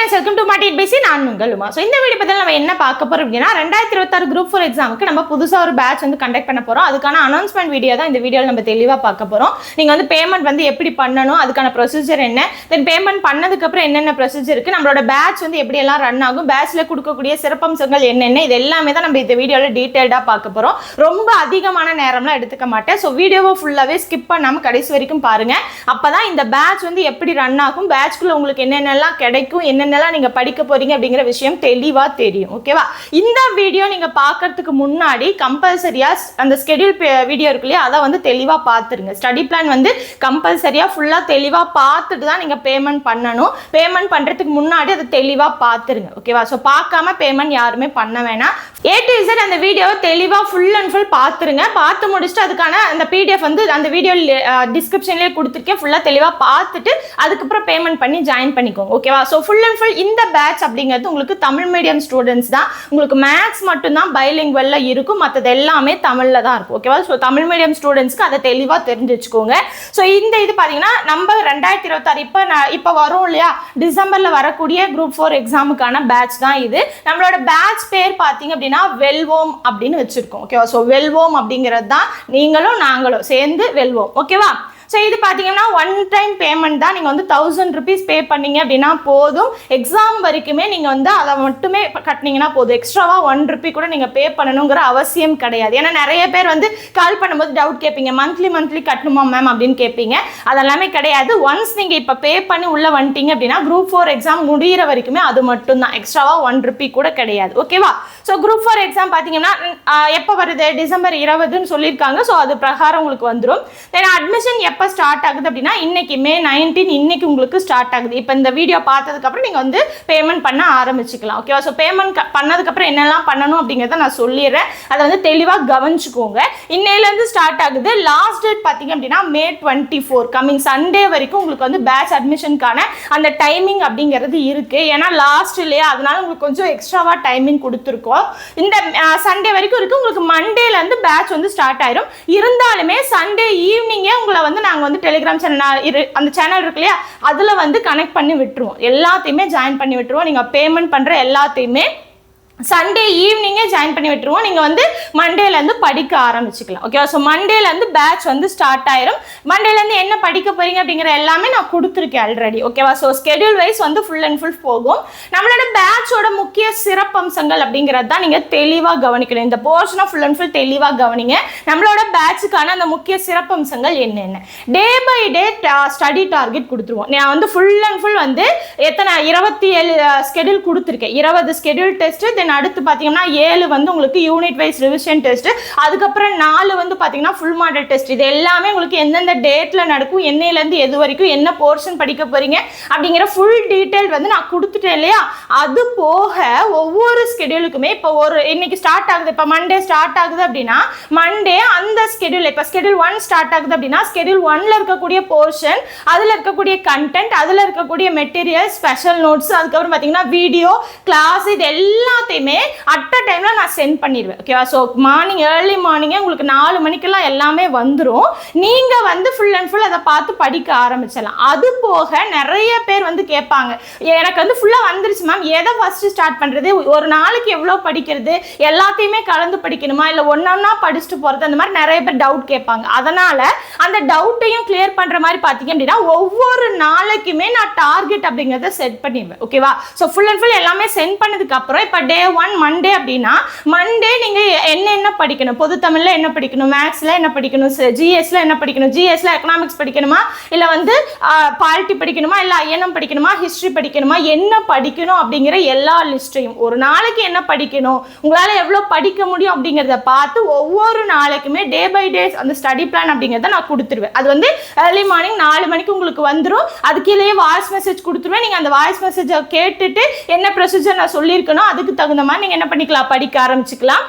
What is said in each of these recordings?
Friends, welcome to மாட்டி பேசி. நான் உங்கள் உமா. ஸோ இந்த வீடியோ பற்றி நம்ம என்ன பார்க்க போகிறோம் அப்படின்னா, 2026 குரூப் 4 எக்ஸாமுக்கு நம்ம புதுசாக ஒரு பேட்ச் வந்து கண்டக்ட் பண்ண போகிறோம். அதுக்கான அனௌன்ஸ்மெண்ட் வீடியோ தான் இந்த வீடியோவில் நம்ம தெளிவாக பார்க்க போகிறோம். நீங்கள் வந்து பேமெண்ட் வந்து எப்படி பண்ணணும், அதுக்கான ப்ரொசீஜர் என்ன, தென் பேமெண்ட் பண்ணதுக்கப்புறம் என்னென்ன ப்ரொசீஜர் இருக்குது, நம்மளோட பேட்ச் வந்து எப்படியெல்லாம் ரன் ஆகும், பேட்ச்சில் கொடுக்கக்கூடிய சிறப்பம்சங்கள் என்னென்ன, இது எல்லாமே தான் நம்ம இந்த வீடியோவில் டீட்டெயில்டாக பார்க்க போகிறோம். ரொம்ப அதிகமான நேரம்லாம் எடுத்துக்க மாட்டேன். ஸோ வீடியோவை ஃபுல்லாகவே ஸ்கிப் பண்ணாமல் கடைசி வரைக்கும் பாருங்கள். அப்போ தான் இந்த பேட்ச் வந்து எப்படி ரன் ஆகும், பேட்ச்க்குள்ளே உங்களுக்கு என்னென்னலாம் கிடைக்கும், என்னென்னலாம் நீங்கள் படிக்க போறீங்க அப்படிங்கிற விஷயம் தெளிவாக தெரியும். ஓகேவா? இந்த வீடியோ நீங்கள் பார்க்கறதுக்கு முன்னாடி கம்பல்சரியாக அந்த ஸ்கெடியூல் வீடியோ இருக்கு இல்லையா, அதை வந்து தெளிவாக பார்த்துருங்க. ஸ்டடி பிளான் வந்து கம்பல்சரியாக ஃபுல்லாக தெளிவாக பார்த்துட்டு தான் நீங்கள் பேமெண்ட் பண்ணணும். பேமெண்ட் பண்ணுறதுக்கு முன்னாடி அதை தெளிவாக பார்த்துருங்க. ஓகேவா? ஸோ பார்க்காம பேமெண்ட் யாருமே பண்ண வேணாம். A to Z அந்த வீடியோவை தெளிவாக ஃபுல் அண்ட் ஃபுல் பார்த்துருங்க. பார்த்து முடிச்சுட்டு அதுக்கான அந்த PDF வந்து அந்த வீடியோ டிஸ்கிரிப்ஷன்லேயே கொடுத்துருக்கேன். ஃபுல்லாக தெளிவாக பார்த்துட்டு அதுக்கப்புறம் பேமெண்ட் பண்ணி ஜாயின் பண்ணிக்கோங்க. ஓகேவா? ஸோ ஃபுல் அண்ட் ஃபுல் இந்த பேட்ச் அப்படிங்கிறது உங்களுக்கு தமிழ் மீடியம் ஸ்டூடெண்ட்ஸ் தான். உங்களுக்கு மேக்ஸ் மட்டும்தான் பைலிங்குவல்ல இருக்கும், மற்றது எல்லாமே தமிழில் தான் இருக்கும். ஓகேவா? ஸோ தமிழ் மீடியம் ஸ்டூடெண்ட்ஸ்க்கு அதை தெளிவாக தெரிஞ்சு வச்சுக்கோங்க. ஸோ இந்த இது பார்த்தீங்கன்னா நம்ம 2026 இப்போ வரும் இல்லையா, டிசம்பரில் வரக்கூடிய குரூப் 4 எக்ஸாமுக்கான பேட்ச் தான் இது. நம்மளோட பேட்ச் பேர் பார்த்தீங்க அப்படின்னா வெல்வோம் அப்படின்னு வச்சிருக்கோம். ஓகேவா? ஸோ வெல்வோம் அப்படிங்கிறது தான் நீங்களும் நாங்களும் சேர்ந்து வெல்வோம். ஓகேவா? ஸோ இது பார்த்தீங்கன்னா ஒன் டைம் பேமெண்ட் தான். நீங்கள் வந்து 1000 rupees பே பண்ணீங்க அப்படின்னா போதும். எக்ஸாம் வரைக்குமே நீங்கள் வந்து அதை மட்டுமே கட்டினீங்கன்னா போதும். எக்ஸ்ட்ராவாக 1 rupee கூட நீங்கள் பே பண்ணணுங்கிற அவசியம் கிடையாது. ஏன்னா நிறைய பேர் வந்து கால் பண்ணும்போது டவுட் கேட்பீங்க, மந்த்லி கட்டணுமா மேம் அப்படின்னு கேட்பீங்க. அதெல்லாமே கிடையாது. ஒன்ஸ் நீங்கள் இப்போ பே பண்ணி உள்ளே வந்துட்டீங்க அப்படின்னா குரூப் 4 எக்ஸாம் முடிகிற வரைக்குமே அது மட்டும்தான். எக்ஸ்ட்ராவாக 1 rupee கூட கிடையாது. ஓகேவா? ஸோ குரூப் 4 எக்ஸாம் பார்த்தீங்கன்னா எப்போ வருது, டிசம்பர் 20 சொல்லியிருக்காங்க. ஸோ அது பிரகாரம் உங்களுக்கு வந்துடும். தென் அட்மிஷன் எப்போ ஸ்டார்ட் ஆகுது அப்படின்னா இன்னைக்கு May 19 இன்னைக்கு உங்களுக்கு ஸ்டார்ட் ஆகுது. இப்போ இந்த வீடியோ பார்த்ததுக்கப்புறம் நீங்கள் வந்து பேமெண்ட் பண்ண ஆரம்பிச்சுக்கலாம். ஓகேவா? ஸோ பேமெண்ட் பண்ணதுக்கப்புறம் என்னெல்லாம் பண்ணணும் அப்படிங்கிறத நான் சொல்லிடுறேன். அதை வந்து தெளிவாக கவனிச்சுக்கோங்க. இன்னையிலேருந்து ஸ்டார்ட் ஆகுது. லாஸ்ட் டேட் பார்த்தீங்க அப்படின்னா May 24 கம்மிங் சண்டே வரைக்கும் உங்களுக்கு வந்து பேட்ச் அட்மிஷனுக்கான அந்த டைமிங் அப்படிங்கிறது இருக்குது. ஏன்னா லாஸ்ட் இல்லையா, அதனால உங்களுக்கு கொஞ்சம் எக்ஸ்ட்ராவாக டைமிங் கொடுத்துருக்கோம். இந்த சண்டே வரைக்கும் இருக்குது. உங்களுக்கு மண்டேலேருந்து பேட்ச் வந்து ஸ்டார்ட் ஆயிரும். இருந்தாலுமே சண்டே ஈவினிங்கே உங்களை வந்து நாங்கள் வந்து டெலிகிராம் சேனல் அந்த சேனல் இருக்கு இல்லையா, அதில் வந்து கனெக்ட் பண்ணி விட்டுருவோம். எல்லாத்தையுமே ஜாயின் பண்ணி விட்டுருவோம். நீங்கள் பேமெண்ட் பண்ணுற எல்லாத்தையுமே சண்டே ஈவினிங்கே ஜாயின் பண்ணி விட்டுருவோம். நீங்கள் வந்து மண்டேலேருந்து படிக்க ஆரம்பிச்சுக்கலாம். ஓகேவா? ஸோ மண்டேலேருந்து பேட்ச் வந்து ஸ்டார்ட் ஆயிரும். மண்டேலேருந்து என்ன படிக்க போறீங்க அப்படிங்கிற எல்லாமே நான் கொடுத்துருக்கேன் ஆல்ரெடி. ஓகேவா? ஸோ ஸ்கெடியூல் வைஸ் வந்து ஃபுல் அண்ட் ஃபுல் போகும். நம்மளோட பேட்சோட முக்கிய சிறப்பம்சங்கள் அப்படிங்கிறது தான் நீங்கள் தெளிவாக கவனிக்கணும். இந்த போர்ஷனை ஃபுல் அண்ட் ஃபுல் தெளிவாக கவனிங்க. நம்மளோட பேட்சுக்கான அந்த முக்கிய சிறப்பம்சங்கள் என்னென்ன, day by day study target கொடுத்துருவோம். நான் வந்து ஃபுல் அண்ட் ஃபுல் வந்து எத்தனை 27 ஸ்கெடியூல் கொடுத்துருக்கேன். 20 ஸ்கெடியூல் டெஸ்ட். அடுத்து பார்த்தீங்கன்னா 7 வந்து உங்களுக்கு யூனிட் வைஸ் ரிவிஷன் டெஸ்ட். அதுக்கப்புறம் 4 வந்து பார்த்தீங்கன்னா ஃபுல் மாடல் டெஸ்ட். இது எல்லாமே உங்களுக்கு எந்தெந்த டேட்ல நடக்கும், என்னையிலேருந்து எது வரைக்கும் என்ன போர்ஷன் படிக்க போறீங்க அப்படிங்கிற ஃபுல் டீட்டெயில் வந்து நான் கொடுத்துட்டேன் இல்லையா. அது போக ஒவ்வொரு ஸ்கெடியூலுக்குமே இப்போ இன்னைக்கு ஸ்டார்ட் ஆகுது, இப்போ மண்டே ஸ்டார்ட் ஆகுது அப்படின்னா மண்டே அந்த ஸ்கெடியூல், இப்போ ஸ்கெடியூல் 1 ஸ்டார்ட் ஆகுது அப்படின்னா ஸ்கெடியூல் 1ல இருக்கக்கூடிய போர்ஷன், அதில் இருக்கக்கூடிய கண்டென்ட், அதில் இருக்கக்கூடிய மெட்டீரியல், ஸ்பெஷல் நோட்ஸ், அதுக்கப்புறம் பார்த்தீங்கன்னா வீடியோ கிளாஸ், இது எல்லாத்தையும் அட் அ டைம்ல நான் சென்ட் பண்ணிடுவேன். ஓகேவா? ஸோ மார்னிங் ஏர்லி மார்னிங்கே உங்களுக்கு 4 மணிக்கெல்லாம் எல்லாமே வந்துடும். நீங்க வந்து ஃபுல் அண்ட் ஃபுல் அதை பார்த்து படிக்க ஆரம்பிச்சிடலாம். அது போக நிறைய பேர் வந்து கேட்பாங்க, எனக்கு வந்து ஃபுல்லா வந்துருச்சு மேம், எதை ஃபர்ஸ்ட் ஸ்டார்ட் பண்றது, ஒரு நாளைக்கு எவ்வளோ படிக்கிறது, எல்லாத்தையுமே கலந்து படிக்கணுமா இல்லை ஒன்னொன்னா படிச்சுட்டு போறது, அந்த மாதிரி நிறைய பேர் டவுட் கேட்பாங்க. அதனால அந்த டவுட்டையும் கிளியர் பண்ற மாதிரி பார்த்தீங்க அப்படின்னா ஒவ்வொரு நாளைக்குமே நான் டார்கெட் அப்படிங்கிறத செட் பண்ணிடுவேன். ஓகேவா? ஸோ ஃபுல் அண்ட் ஃபுல் எல்லாமே சென்ட் பண்ணதுக்கு அப்புறம் இப்போ டே 1 மண்டே அப்படின்னா மண்டே நீங்க என்ன படிக்கணும், பொது தமிழ்ல என்ன படிக்கணும், மேக்ஸ்ல என்ன படிக்கணும், ஜிஎஸ்ல என்ன படிக்கணும், ஜிஎஸ்ல எக்கனாமிக்ஸ் படிக்கணுமா இல்ல வந்து பாலிட்டி படிக்கணுமா இல்ல ஐஎன்எம் படிக்கணுமா ஹிஸ்டரி படிக்கணுமா, என்ன படிக்கணும் அப்படிங்கிற எல்லா லிஸ்ட்டையும் ஒரு நாளைக்கு என்ன படிக்கணும், உங்களால எவ்வளவு படிக்க முடியும் அப்படிங்கிறத பார்த்து ஒவ்வொரு நாளைக்குமே டே பை டே அந்த ஸ்டடி பிளான் அப்படிங்கிறத நான் கொடுத்துருவேன். அது வந்து ஏர்லி மார்னிங் 4 மணிக்கு உங்களுக்கு வந்துடும். அது கீழே வாய்ஸ் மெசேஜ் கொடுத்துருவேன். நீங்க அந்த வாய்ஸ் மெசேஜை கேட்டுட்டு என்ன ப்ரொசீஜர் நான் சொல்லியிருக்கணும் அதுக்கு தகுந்த மாதிரி நீங்க என்ன பண்ணிக்கலாம், படிக்க ஆரம்பிச்சுக்கலாம்.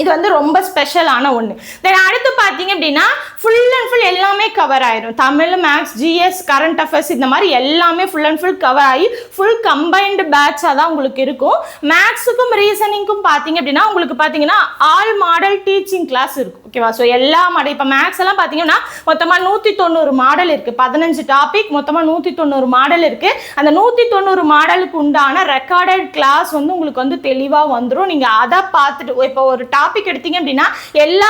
இது வந்து ரொம்ப ஸ்பெஷலான ஒன்று. தென் அடுத்து பார்த்தீங்க அப்படின்னா ஃபுல் அண்ட் ஃபுல் எல்லாமே கவர் ஆயிடும். Tamil, maths, GS, current affairs, இந்த மாதிரி எல்லாமே ஃபுல் அண்ட் ஃபுல் கவர் ஆகி ஃபுல் கம்பைன்டு பேட்சாக தான் உங்களுக்கு இருக்கும். மேக்ஸுக்கும் ரீசனிங்க்கும் பார்த்தீங்க அப்படின்னா உங்களுக்கு பார்த்தீங்கன்னா ஆல் மாடல் டீச்சிங் கிளாஸ் இருக்கும். ஓகேவா. ஸோ எல்லா மாடல் இப்போ மேக்ஸ் எல்லாம் பார்த்தீங்கன்னா மொத்தமாக 190 மாடல் இருக்குது. 15 டாபிக் மொத்தமாக 190 மாடல் இருக்குது. அந்த 190 மாடலுக்கு உண்டான ரெக்கார்டட் கிளாஸ் வந்து உங்களுக்கு வந்து தெளிவாக வந்துடும். நீங்கள் அதை பார்த்துட்டு இப்போ ஒரு டாபிக் எடுத்தீங்க அப்படின்னா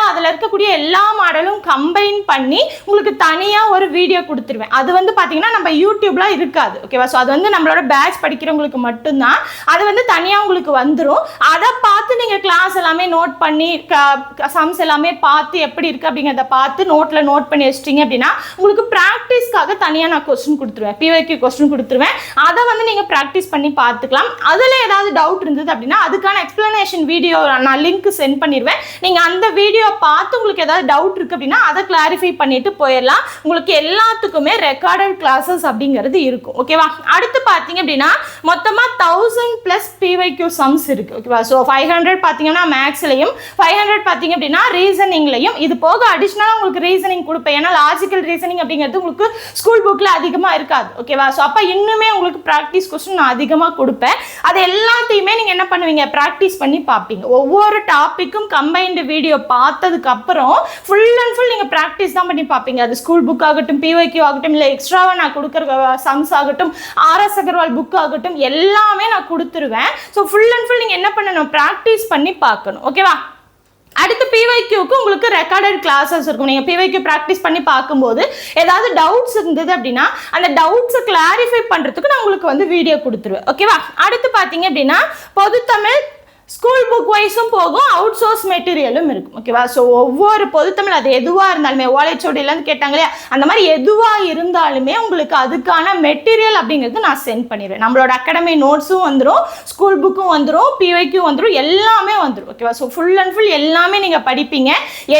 அதில் இருக்கக்கூடிய எல்லா மாடலும் கம்பைன் பண்ணி உங்களுக்கு தனியாக ஒரு வீடியோ கொடுத்துருவேன். அது வந்து பார்த்தீங்கன்னா நம்ம யூடியூப்லாம் இருக்காது. ஓகேவா. ஸோ அது வந்து நம்மளோட பேட்ச் படிக்கிறவங்களுக்கு மட்டும்தான். அது வந்து தனியாக உங்களுக்கு வந்துடும். அதை பார்த்து நீங்கள் கிளாஸ் எல்லாமே நோட் பண்ணி சம்ஸ் எல்லாமே பார்த்து எப்படி இருக்குது அப்படிங்கிறத பார்த்து நோட்டில் நோட் பண்ணி வச்சிட்டிங்க அப்படின்னா உங்களுக்கு ப்ராக்டிஸ்க்காக தனியாக நான் கொஸ்டின் கொடுத்துருவேன். PYQ கொஸ்டின் கொடுத்துருவேன். அதை வந்து நீங்கள் ப்ராக்டிஸ் பண்ணி பார்த்துக்கலாம். அதில் ஏதாவது டவுட் இருந்தது அப்படின்னா அதுக்கான எக்ஸ்பிளனேஷன் வீடியோ நான் லிங்க் சென்ட் பண்ணிடுவேன். நீங்கள் அந்த வீடியோ பார்த்து உங்களுக்கு ஏதாவது டவுட் இருக்குது அப்படின்னா அதை கிளாரிஃபை பண்ணிட்டு போயிடலாம். உங்களுக்கு எல்லாத்துக்குமே ரெக்கார்டட் கிளாஸஸ் அப்படிங்கிறது இருக்கும். ஓகேவா. அடுத்து பார்த்தீங்க அப்படின்னா மொத்தமாக 1000+ PYQ சம்ஸ் இருக்கு. ஓகேவா. ஸோ 500 பார்த்தீங்கன்னா மேக்ஸ்லையும் 500 பார்த்தீங்க அப்படின்னா ரீசனிங்லையும். இது போக அடிஷ்னலாக உங்களுக்கு ரீசனிங் கொடுப்பேன். ஏன்னா லாஜிக்கல் ரீசனிங் அப்படிங்கிறது உங்களுக்கு ஸ்கூல் புக்கில் அதிகமாக இருக்காது. ஓகேவா. ஸோ அப்போ இன்னுமே உங்களுக்கு ப்ராக்டிஸ் கொஸ்டின் நான் அதிகமாக கொடுப்பேன். அது எல்லாத்தையுமே நீங்கள் என்ன பண்ணுவீங்க, ப்ராக்டிஸ் பண்ணி பார்ப்பீங்க. ஒவ்வொரு டாப்பிக்கும் கம்பைன்டு வீடியோ பார்த்ததுக்கு அப்புறம் ஃபுல் அண்ட் ஃபுல் நீங்கள் ப்ராக்டிஸ் தான் பண்ணி பார்ப்பீங்க. அது ஸ்கூல் புக் ஆகட்டும், PYQ ஆகட்டும், இல்லை எக்ஸ்ட்ராவாக நான் கொடுக்குற சம்ஸ் ஆகட்டும், RS அகர்வால் புக் ஆகட்டும், எல்லாமே நான் கொடுத்துருவேன். ஸோ ஃபுல் அண்ட் ஃபுல் நீங்கள் என்ன பண்ணணும், ப்ராக்டிஸ் பண்ணி பார்க்கணும். ஓகேவா. அடுத்து PYQக்கு உங்களுக்கு ரெக்கார்டட் கிளாஸஸ் இருக்கும். நீங்கள் PYQ ப்ராக்டிஸ் பண்ணி பார்க்கும்போது ஏதாவது டவுட்ஸ் இருந்தது அப்படின்னா அந்த டவுட்ஸை கிளாரிஃபை பண்ணுறதுக்கு நான் உங்களுக்கு வந்து வீடியோ கொடுத்துருவேன். ஓகேவா. அடுத்து பார்த்தீங்க அப்படின்னா பொதுத்தமிழ் ஸ்கூல் புக் வைஸும் போகும், அவுட் சோர்ஸ் மெட்டீரியலும் இருக்கும். ஓகேவா. ஸோ ஒவ்வொரு பொதுத்தமிழ் அது எதுவாக இருந்தாலுமே ஓலைச்சோடியிலேருந்து கேட்டாங்க இல்லையா, அந்த மாதிரி எதுவாக இருந்தாலுமே உங்களுக்கு அதுக்கான மெட்டீரியல் அப்படிங்கிறது நான் சென்ட் பண்ணிடுவேன். நம்மளோட அகாடமி நோட்ஸும் வந்துடும், ஸ்கூல் புக்கும் வந்துடும், PYQ வந்துடும், எல்லாமே வந்துடும். ஓகேவா. ஸோ ஃபுல் அண்ட் ஃபுல் எல்லாமே நீங்கள் படிப்பீங்க.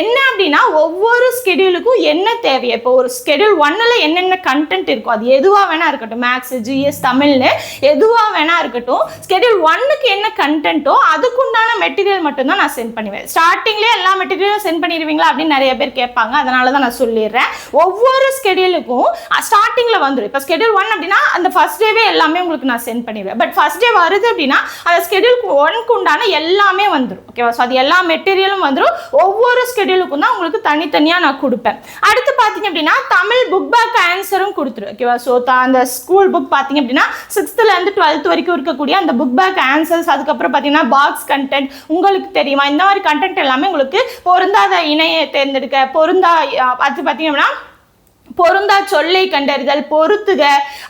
என்ன அப்படின்னா ஒவ்வொரு ஸ்கெடியூலுக்கும் என்ன தேவை, இப்போ ஒரு ஸ்கெடியூல் 1ல் என்னென்ன கண்டென்ட் இருக்கும் அது எதுவாக வேணா இருக்கட்டும், மேக்ஸ், GS, தமிழ்னு எதுவாக வேணா இருக்கட்டும், ஸ்கெடியூல் 1க்கு என்ன கண்டென்ட்டோ அதுக்குண்டான மெட்டீரியல் மட்டும் தான் நான் சென்ட் பண்ணுவேன். ஸ்டார்டிங்லேயே எல்லா மெட்டீரியலும் சென்ட் பண்ணிடுவீங்களா அப்படின்னு நிறைய பேர் கேட்பாங்க. அதனால தான் நான் சொல்லிடுறேன். ஒவ்வொரு ஸ்கெடியூலுக்கும் ஸ்டார்டிங்கில் வந்துடும். இப்போ ஸ்கெடியூல் 1 அப்படின்னா அந்த ஃபர்ஸ்ட் டேவே எல்லாமே உங்களுக்கு நான் சென்ட் பண்ணிடுவேன். பட் ஃபர்ஸ்ட் டே வருது அப்படின்னா அந்த ஸ்கெடியூல் 1க்கு உண்டான எல்லாமே வந்துடும். ஓகேவா. ஸோ அது எல்லா மெட்டீரியலும் வந்துடும். ஒவ்வொரு ஸ்கெடியூலுக்கும் தான் உங்களுக்கு தனித்தனியாக நான் கொடுப்பேன். அடுத்து பார்த்தீங்க அப்படின்னா தமிழ் புக் பேக் ஆன்சரும் கொடுத்துருவேன். ஓகேவா. ஸோ அந்த ஸ்கூல் புக் பார்த்தீங்க அப்படின்னா 6th-லேருந்து 12th வரைக்கும் இருக்கக்கூடிய அந்த புக் பேக் ஆன்சர்ஸ், அதுக்கப்புறம் பார்த்தீங்கன்னா பாக்ஸ் கண்டென்ட் உங்களுக்கு தெரியுமா, இந்த மாதிரி கண்டென்ட் எல்லாமே உங்களுக்கு பொருந்தாத இணையை தேர்ந்தெடுக்க, அது பார்த்தீங்கன்னா பொருந்தா சொல்லை கண்டறிதல், பொறுத்துக,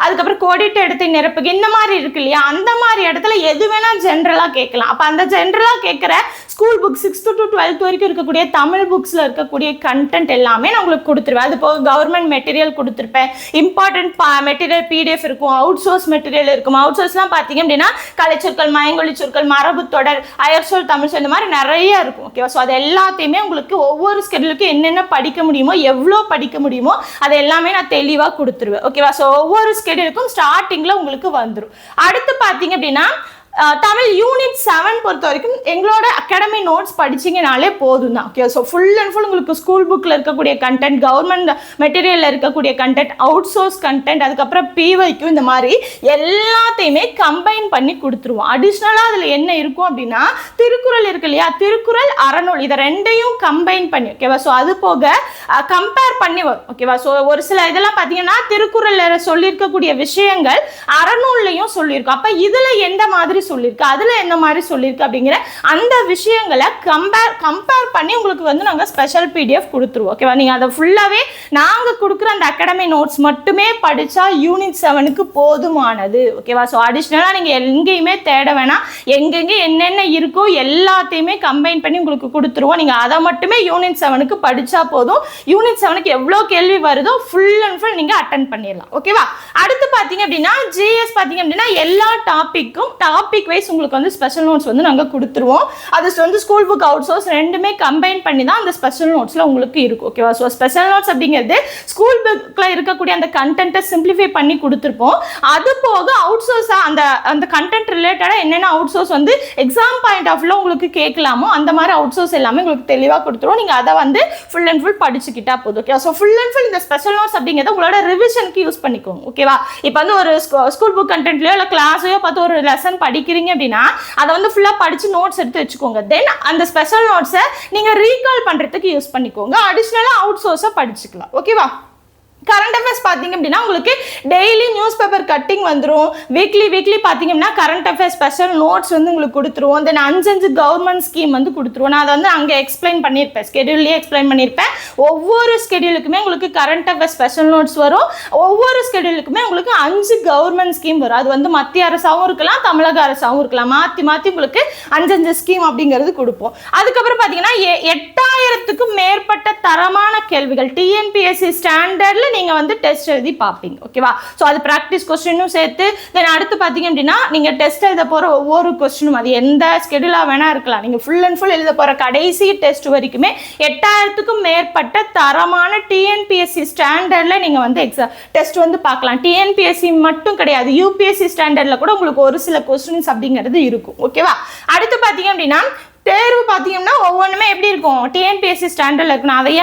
அதுக்கப்புறம் கோடிட்டு இடத்தை நிரப்புக, இந்த மாதிரி இருக்கு இல்லையா, அந்த மாதிரி இடத்துல எது வேணா ஜென்ரலாக கேட்கலாம். அப்போ அந்த ஜென்ரலாக கேட்குற school book 6th to 12th வரைக்கும் இருக்கக்கூடிய தமிழ் புக்ஸில் இருக்கக்கூடிய கண்டென்ட் எல்லாமே நான் உங்களுக்கு கொடுத்துருவேன். அது போக கவர்மெண்ட் மெட்டீரியல் கொடுத்துருப்பேன். இம்பார்ட்டன்ட் மெட்டீரியல் PDF இருக்கும், அவுட் சோர்ஸ் மெட்டீரியல் இருக்கும். அவுட் சோர்ஸ்லாம் பார்த்தீங்க அப்படின்னா கலைச்சொற்கள், மயங்கொலி சொற்கள், மரபு தொடர், அயற்சொல், தமிழ் சொல், இந்த மாதிரி நிறைய இருக்கும். ஓகேவா. ஸோ அது எல்லாத்தையுமே உங்களுக்கு ஒவ்வொரு ஸ்கெடியூலுக்கு என்னென்ன படிக்க முடியுமோ, எவ்வளோ படிக்க முடியுமோ அது எல்லாமே நான் தெளிவாக கொடுத்துருவேன். ஓகேவா. ஸோ ஒவ்வொரு ஸ்கெடியூலுக்கும் ஸ்டார்டிங்கில் உங்களுக்கு வந்துடும். அடுத்து பார்த்தீங்க அப்படின்னா தமிழ் யூனிட் 7 பொறுத்த வரைக்கும் எங்களோட அகாடமி நோட்ஸ் படிச்சிங்கனாலே போதும் தான். Okay. So full and full உங்களுக்கு ஸ்கூல் புக்கில் இருக்கக்கூடிய கண்டென்ட், கவர்மெண்ட் மெட்டீரியலில் இருக்கக்கூடிய கண்டென்ட், அவுட் சோர்ஸ் கண்டென்ட், அதுக்கப்புறம் PYQ, இந்த மாதிரி எல்லாத்தையுமே கம்பைன் பண்ணி கொடுத்துருவோம். அடிஷ்னலாக அதில் என்ன இருக்கும் அப்படின்னா திருக்குறள் இருக்கு இல்லையா, திருக்குறள், அறநூல், இதை ரெண்டையும் கம்பைன் பண்ணி, ஓகேவா. ஸோ அது போக கம்பேர் பண்ணி வரும். ஓகேவா. ஸோ ஒரு சில இதெல்லாம் பார்த்தீங்கன்னா திருக்குறளில் சொல்லியிருக்கக்கூடிய விஷயங்கள் அறநூல்லையும் சொல்லியிருக்கோம். அப்போ இதில் எந்த மாதிரி சொல்லியிருக்கு, அதுல என்ன மாதிரி சொல்லியிருக்கு அப்படிங்கிற அந்த விஷயங்களை கம்பேர் பண்ணி உங்களுக்கு வந்து நாங்க ஸ்பெஷல் PDF கொடுத்துருவோம். ஓகேவா. நீங்க அதை ஃபுல்லாவே நாங்க கொடுக்குற அந்த அகாடமி நோட்ஸ் மட்டுமே படிச்சா யூனிட் 7க்கு போதுமானது. ஓகேவா. ஸோ அடிஷ்னலா நீங்க எங்கேயுமே தேட வேணாம், எங்கெங்க என்னென்ன இருக்கோ எல்லாத்தையுமே கம்பைன் பண்ணி உங்களுக்கு கொடுத்துருவோம். நீங்க அதை மட்டுமே யூனிட் 7க்கு படிச்சா போதும். யூனிட் 7க்கு எவ்வளோ கேள்வி வருதோ ஃபுல் அண்ட் ஃபுல் நீங்க அட்டென்ட் பண்ணிடலாம். ஓகேவா. அடுத்து பாத்தீங்க அப்படின்னா GS பாத்தீங்க அப்படின்னா எல்லா டாபிக் வைஸ் உங்களுக்கு வந்து ஸ்பெஷல் நோட்ஸ் வந்து நாங்கள் கொடுத்துருவோம். அது வந்து ஸ்கூல் புக், அவுட் சோர்ஸ் ரெண்டுமே கம்பைன் பண்ணி தான் அந்த ஸ்பெஷல் நோட்ஸில் உங்களுக்கு இருக்கும். ஓகேவா. ஸோ ஸ்பெஷல் நோட்ஸ் அப்படிங்கிறது ஸ்கூல் புக்கில் இருக்கக்கூடிய அந்த கண்டென்ட்டை சிம்பிளிஃபை பண்ணி கொடுத்துருப்போம். அது போக அவுட் சோர்ஸாக அந்த கண்டென்ட் ரிலேட்டடாக என்னென்ன அவுட் சோர்ஸ் வந்து எக்ஸாம் பாயிண்ட் ஆஃப் வியூவில் உங்களுக்கு கேட்கலாமோ அந்த மாதிரி அவுட் சோர்ஸ் எல்லாமே உங்களுக்கு தெளிவாக கொடுத்துருவோம். நீங்கள் அதை வந்து ஃபுல் அண்ட் ஃபுல் படிச்சுக்கிட்டா போதும். Okay. So full and full இந்த ஸ்பெஷல் நோட்ஸ் அப்படிங்கிறத உங்களோட ரிவிஷனுக்கு யூஸ் பண்ணிக்கோங்க. ஓகேவா. இப்போ வந்து ஒரு ஸ்கூல் புக் கண்டென்ட்லையோ இல்லை கிளாஸையோ பார்த்து ஒரு லெசன் படி படிக்கிறீங்க அப்படின்னா அதை வந்து ஃபுல்லாக படித்து நோட்ஸ் எடுத்து வச்சுக்கோங்க. தென் அந்த ஸ்பெஷல் நோட்ஸை நீங்கள் ரீகால் பண்ணுறதுக்கு யூஸ் பண்ணிக்கோங்க. அடிஷ்னலாக அவுட் சோர்ஸாக படிச்சுக்கலாம். ஓகேவா? கரண்ட் அஃபேர்ஸ் பார்த்தீங்க அப்படின்னா உங்களுக்கு டெய்லி நியூஸ் பேப்பர் கட்டிங் வந்துடும். வீக்லி பார்த்தீங்கன்னா கரண்ட் அஃபேர்ஸ் ஸ்பெஷல் நோட்ஸ் வந்து உங்களுக்கு கொடுத்துருவோம். தென் 5 கவர்மெண்ட் ஸ்கீம் வந்து கொடுத்துருவோம். நான் அதை வந்து அங்கே எக்ஸ்பிளைன் பண்ணியிருப்பேன், ஸ்கெடியூல்லேயே எக்ஸ்பிளைன் பண்ணியிருப்பேன். ஒவ்வொரு ஸ்கெடியூலுக்குமே உங்களுக்கு கரண்ட் அஃபேர்ஸ் ஸ்பெஷல் நோட்ஸ் வரும். ஒவ்வொரு ஸ்கெடியூலுக்குமே உங்களுக்கு 5 கவர்மெண்ட் ஸ்கீம் வரும். அது வந்து மத்திய அரசாகவும் இருக்கலாம், தமிழக அரசாகவும் இருக்கலாம். மாற்றி உங்களுக்கு 5 ஸ்கீம் அப்படிங்கிறது கொடுப்போம். அதுக்கப்புறம் பார்த்தீங்கன்னா 8000க்கும் மேற்பட்ட தரமான கேள்விகள் டிஎன்பிஎஸ்சி ஸ்டாண்டர்ட்ல நீங்க வந்து டெஸ்ட் எழுதி பார்ப்பீங்க. ஓகேவா? ஸோ அது ப்ராக்டிஸ் கொஸ்டினும் சேர்த்து தென் அடுத்து பார்த்தீங்க அப்படின்னா நீங்க டெஸ்ட் எழுத போற ஒவ்வொரு கொஸ்டினும் அது எந்த ஸ்கெடியூலா வேணா இருக்கலாம். நீங்க ஃபுல் அண்ட் ஃபுல் எழுத போற கடைசி டெஸ்ட் வரைக்குமே 8000க்கும் மேற்பட்ட தரமான டிஎன்பிஎஸ்சி ஸ்டாண்டர்ட்ல நீங்க வந்து டெஸ்ட் வந்து பார்க்கலாம். டிஎன்பிஎஸ்சி மட்டும் கிடையாது, யூபிஎஸ்சி ஸ்டாண்டர்ட்ல கூட உங்களுக்கு ஒரு சில கொஸ்டின்ஸ் அப்படிங்கிறது இருக்கும். ஓகேவா? அடுத்து பார்த்தீங்க அப்படின்னா தேர்வு பார்த்தீங்கன்னா ஒவ்வொன்றுமே எப்படி இருக்கும், டிஎன்பிஎஸ்சி ஸ்டாண்டர்டில் இருக்கணும். அதையே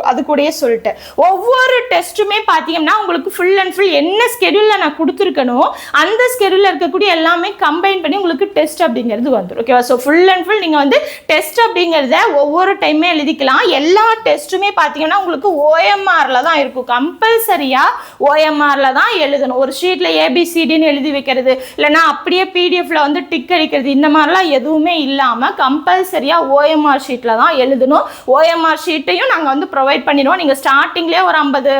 அது கூடயே சொல்லிட்டு ஒவ்வொரு டெஸ்ட்டுமே பார்த்தீங்கன்னா உங்களுக்கு ஃபுல் அண்ட் ஃபுல் என்ன ஸ்கெடியூலில் நான் கொடுத்துருக்கணும் அந்த ஸ்கெடியூலில் இருக்கக்கூடிய எல்லாமே கம்பைன் பண்ணி உங்களுக்கு டெஸ்ட் அப்படிங்கிறது வந்துடும். ஓகேவா? ஸோ ஃபுல் அண்ட் ஃபுல் நீங்கள் வந்து டெஸ்ட் அப்படிங்கிறத ஒவ்வொரு டைமே எழுதிக்கலாம். எல்லா டெஸ்ட்டுமே பார்த்தீங்கன்னா உங்களுக்கு ஓஎம்ஆரில் தான் இருக்கும். கம்பல்சரியாக ஓஎம்ஆரில் தான் எழுதணும். ஒரு ஷீட்டில் ஏபிசிடின்னு எழுதி வைக்கிறது இல்லைன்னா அப்படியே பிடிஎஃப்ல வந்து டிக் அடிக்கிறது இந்த மாதிரிலாம் எதுவுமே இல்லாமல் கம்பல்சரியா ஓஎம்ஆர் ஷீட்ல தான் எழுதணும். ஓஎம்ஆர் ஷீட்டையும் நாங்கள் வந்து ப்ரொவைட் பண்ணிடுவோம். நீங்கள் ஸ்டார்டிங்லேயே ஒரு 50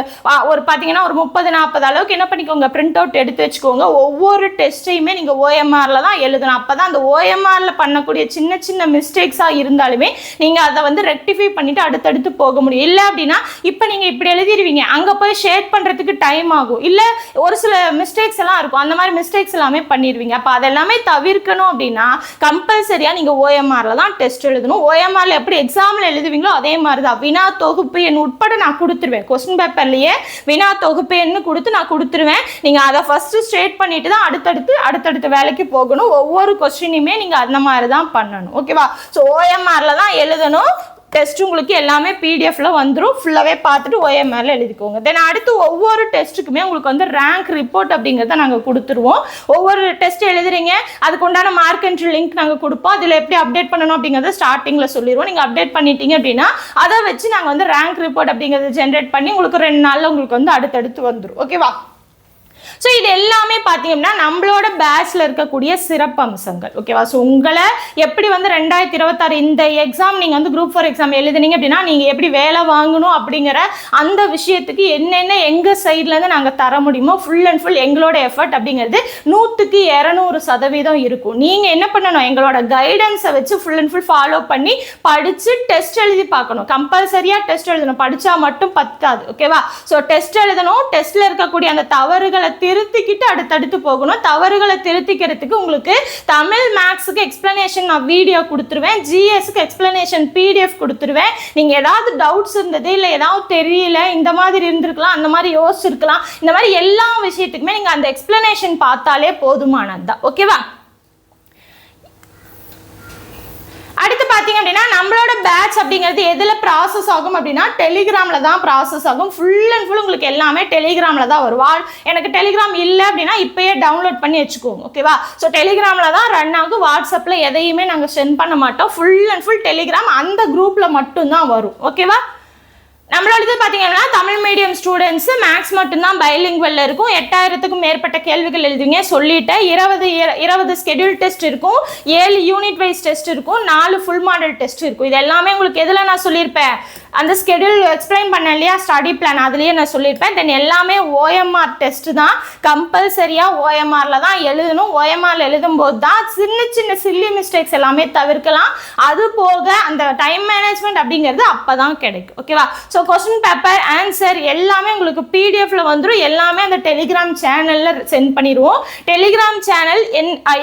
ஒரு பார்த்தீங்கன்னா ஒரு 30-40 அளவுக்கு என்ன பண்ணிக்கோங்க, பிரிண்ட் அவுட் எடுத்து வச்சுக்கோங்க. ஒவ்வொரு டெஸ்ட்டையுமே நீங்கள் ஓஎம்ஆர்ல தான் எழுதணும். அப்போ தான் அந்த ஓஎம்ஆர்ல பண்ணக்கூடிய சின்ன சின்ன மிஸ்டேக்ஸாக இருந்தாலுமே நீங்கள் அதை வந்து ரெக்டிஃபை பண்ணிட்டு அடுத்தடுத்து போக முடியும். இல்லை அப்படின்னா இப்போ நீங்கள் இப்படி எழுதிடுவீங்க, அங்கே போய் ஷேட் பண்ணுறதுக்கு டைம் ஆகும். இல்லை ஒரு சில மிஸ்டேக்ஸ் எல்லாம் இருக்கும், அந்த மாதிரி மிஸ்டேக்ஸ் எல்லாமே பண்ணிடுவீங்க. அப்போ அதெல்லாமே தவிர்க்கணும் அப்படின்னா கம்பல்சரியாக நீங்கள் ஓஎம்ஆர்ல தான் டெஸ்ட் எழுதணும். ஓஎம்ஆர்ல எப்படி எக்ஸாம்ல எழுதுவீங்களோ அதே மாதிரி தான் வினா தொகுப்பு எண் உட்பட நான் கொடுத்துருவேன். கொஸ்டின் பேப்பர்லயே வினா தொகுப்பு எண்ணு கொடுத்து நான் கொடுத்துருவேன். நீங்க அதை ஃபர்ஸ்ட் ஸ்ட்ரேட் பண்ணிட்டு தான் அடுத்தடுத்த வேலைக்கு போகணும். ஒவ்வொரு கொஸ்டினுமே நீங்க அந்த மாதிரி தான் பண்ணணும். ஓகேவா? ஸோ ஓஎம்ஆர்ல தான் எழுதணும். டெஸ்ட் உங்களுக்கு எல்லாமே பிடிஎஃப்ல வந்துடும். ஃபுல்லாகவே பார்த்துட்டு ஓஎம்ஆர்ல எழுதிக்கோங்க. தென் அடுத்து ஒவ்வொரு டெஸ்ட்டுக்குமே உங்களுக்கு வந்து ரேங்க் ரிப்போர்ட் அப்படிங்கிறத நாங்கள் கொடுத்துருவோம். ஒவ்வொரு டெஸ்ட் எழுதுறீங்க அதுக்கு உண்டான மார்க் என்ட்ரி லிங்க் நாங்கள் கொடுப்போம். அதில் எப்படி அப்டேட் பண்ணணும் அப்படிங்கிறத ஸ்டார்டிங்கில் சொல்லிடுவோம். நீங்கள் அப்டேட் பண்ணிட்டீங்க அப்படின்னா அதை வச்சு நாங்கள் வந்து ரேங்க் ரிப்போர்ட் அப்படிங்கிறத ஜென்ரேட் பண்ணி உங்களுக்கு 2 நாளில் உங்களுக்கு வந்து அடுத்தடுத்து வந்துடும். ஓகேவா? ஸோ இது எல்லாமே பார்த்தீங்கன்னா நம்மளோட பேட்ச்ல இருக்கக்கூடிய சிறப்பு அம்சங்கள். ஓகேவா? ஸோ உங்களை எப்படி வந்து 2026 இந்த எக்ஸாம் நீங்கள் வந்து குரூப் 4 எக்ஸாம் எழுதுனீங்க அப்படின்னா நீங்கள் எப்படி வேலை வாங்கணும் அப்படிங்கிற அந்த விஷயத்துக்கு என்னென்ன எங்கள் சைட்லேருந்து நாங்கள் தர முடியுமோ ஃபுல் அண்ட் ஃபுல் எங்களோட எஃபர்ட் அப்படிங்கிறது 100% இருக்கும். நீங்கள் என்ன பண்ணணும், எங்களோட கைடன்ஸை வச்சு ஃபுல் அண்ட் ஃபுல் ஃபாலோ பண்ணி படித்து டெஸ்ட் எழுதி பார்க்கணும். கம்பல்சரியாக டெஸ்ட் எழுதணும். படித்தா மட்டும் பத்தாது. ஓகேவா? ஸோ டெஸ்ட் எழுதணும். டெஸ்ட்டில் இருக்கக்கூடிய அந்த தவறுகளை திருத்திக்கிட்டு அடுத்தடுத்து போகணும். தவறுகளை திருத்திக்கிறதுக்கு உங்களுக்கு தமிழ் மேக்ஸுக்கு எக்ஸ்பிளனேஷன் நான் வீடியோ கொடுத்துருவேன். ஜிஎஸ்க்கு எக்ஸ்பிளனேஷன் பிடிஎஃப் கொடுத்துருவேன். நீங்கள் ஏதாவது டவுட்ஸ் இருந்தது இல்லை ஏதாவது தெரியல இந்த மாதிரி இருந்திருக்கலாம் அந்த மாதிரி யோசிச்சிருக்கலாம் இந்த மாதிரி எல்லா விஷயத்துக்குமே நீங்கள் அந்த எக்ஸ்பிளனேஷன் பார்த்தாலே போதுமானது தான். ஓகேவா? அடுத்து பார்த்தீங்க அப்படின்னா நம்மளோட பேட்ச் அப்படிங்கிறது எதில் ப்ராசஸ் ஆகும் அப்படின்னா டெலிகிராமில் தான் ப்ராசஸ் ஆகும். ஃபுல் அண்ட் ஃபுல் உங்களுக்கு எல்லாமே டெலிகிராமில் தான் வரும். எனக்கு டெலிகிராம் இல்லை அப்படின்னா இப்போயே டவுன்லோட் பண்ணி வச்சுக்கோங்க. ஓகேவா? ஸோ டெலிகிராமில் தான் ரன் ஆகும். வாட்ஸ்அப்பில் எதையுமே நாங்கள் சென்ட் பண்ண மாட்டோம். ஃபுல் அண்ட் ஃபுல் டெலிகிராம் அந்த குரூப்பில் மட்டும்தான் வரும். ஓகேவா? நம்மளோடது பார்த்தீங்கன்னா தமிழ் மீடியம் ஸ்டூடெண்ட்ஸ் மேக்ஸ் மட்டும்தான் பைலிங்குவல்ல இருக்கும். 8000க்கும் மேற்பட்ட கேள்விகள் எழுதுவீங்க சொல்லிட்டேன். 20 ஸ்கெடியூல் டெஸ்ட் இருக்கும், 7 யூனிட் வைஸ் டெஸ்ட் இருக்கும், 4 ஃபுல் மாடல் டெஸ்ட் இருக்கும். இது எல்லாமே உங்களுக்கு எதில் நான் சொல்லியிருப்பேன், அந்த ஸ்கெடியூல் எக்ஸ்பிளைன் பண்ண இல்லையா ஸ்டடி பிளான் அதுலேயே நான் சொல்லியிருப்பேன். தென் எல்லாமே ஓஎம்ஆர் டெஸ்ட் தான். கம்பல்சரியாக ஓஎம்ஆரில் தான் எழுதணும். ஓஎம்ஆரில் எழுதும்போது தான் சின்ன சின்ன சில்லி மிஸ்டேக்ஸ் எல்லாமே தவிர்க்கலாம். அது போக அந்த டைம் மேனேஜ்மெண்ட் அப்படிங்கிறது அப்போ தான் கிடைக்கும். ஓகேவா? ஸோ கொஸ்டின் பேப்பர் ஆன்சர் எல்லாமே உங்களுக்கு பிடிஎஃப்ல வந்துடும். எல்லாமே அந்த டெலிகிராம் சேனலில் சென்ட் பண்ணிடுவோம். டெலிகிராம் சேனல்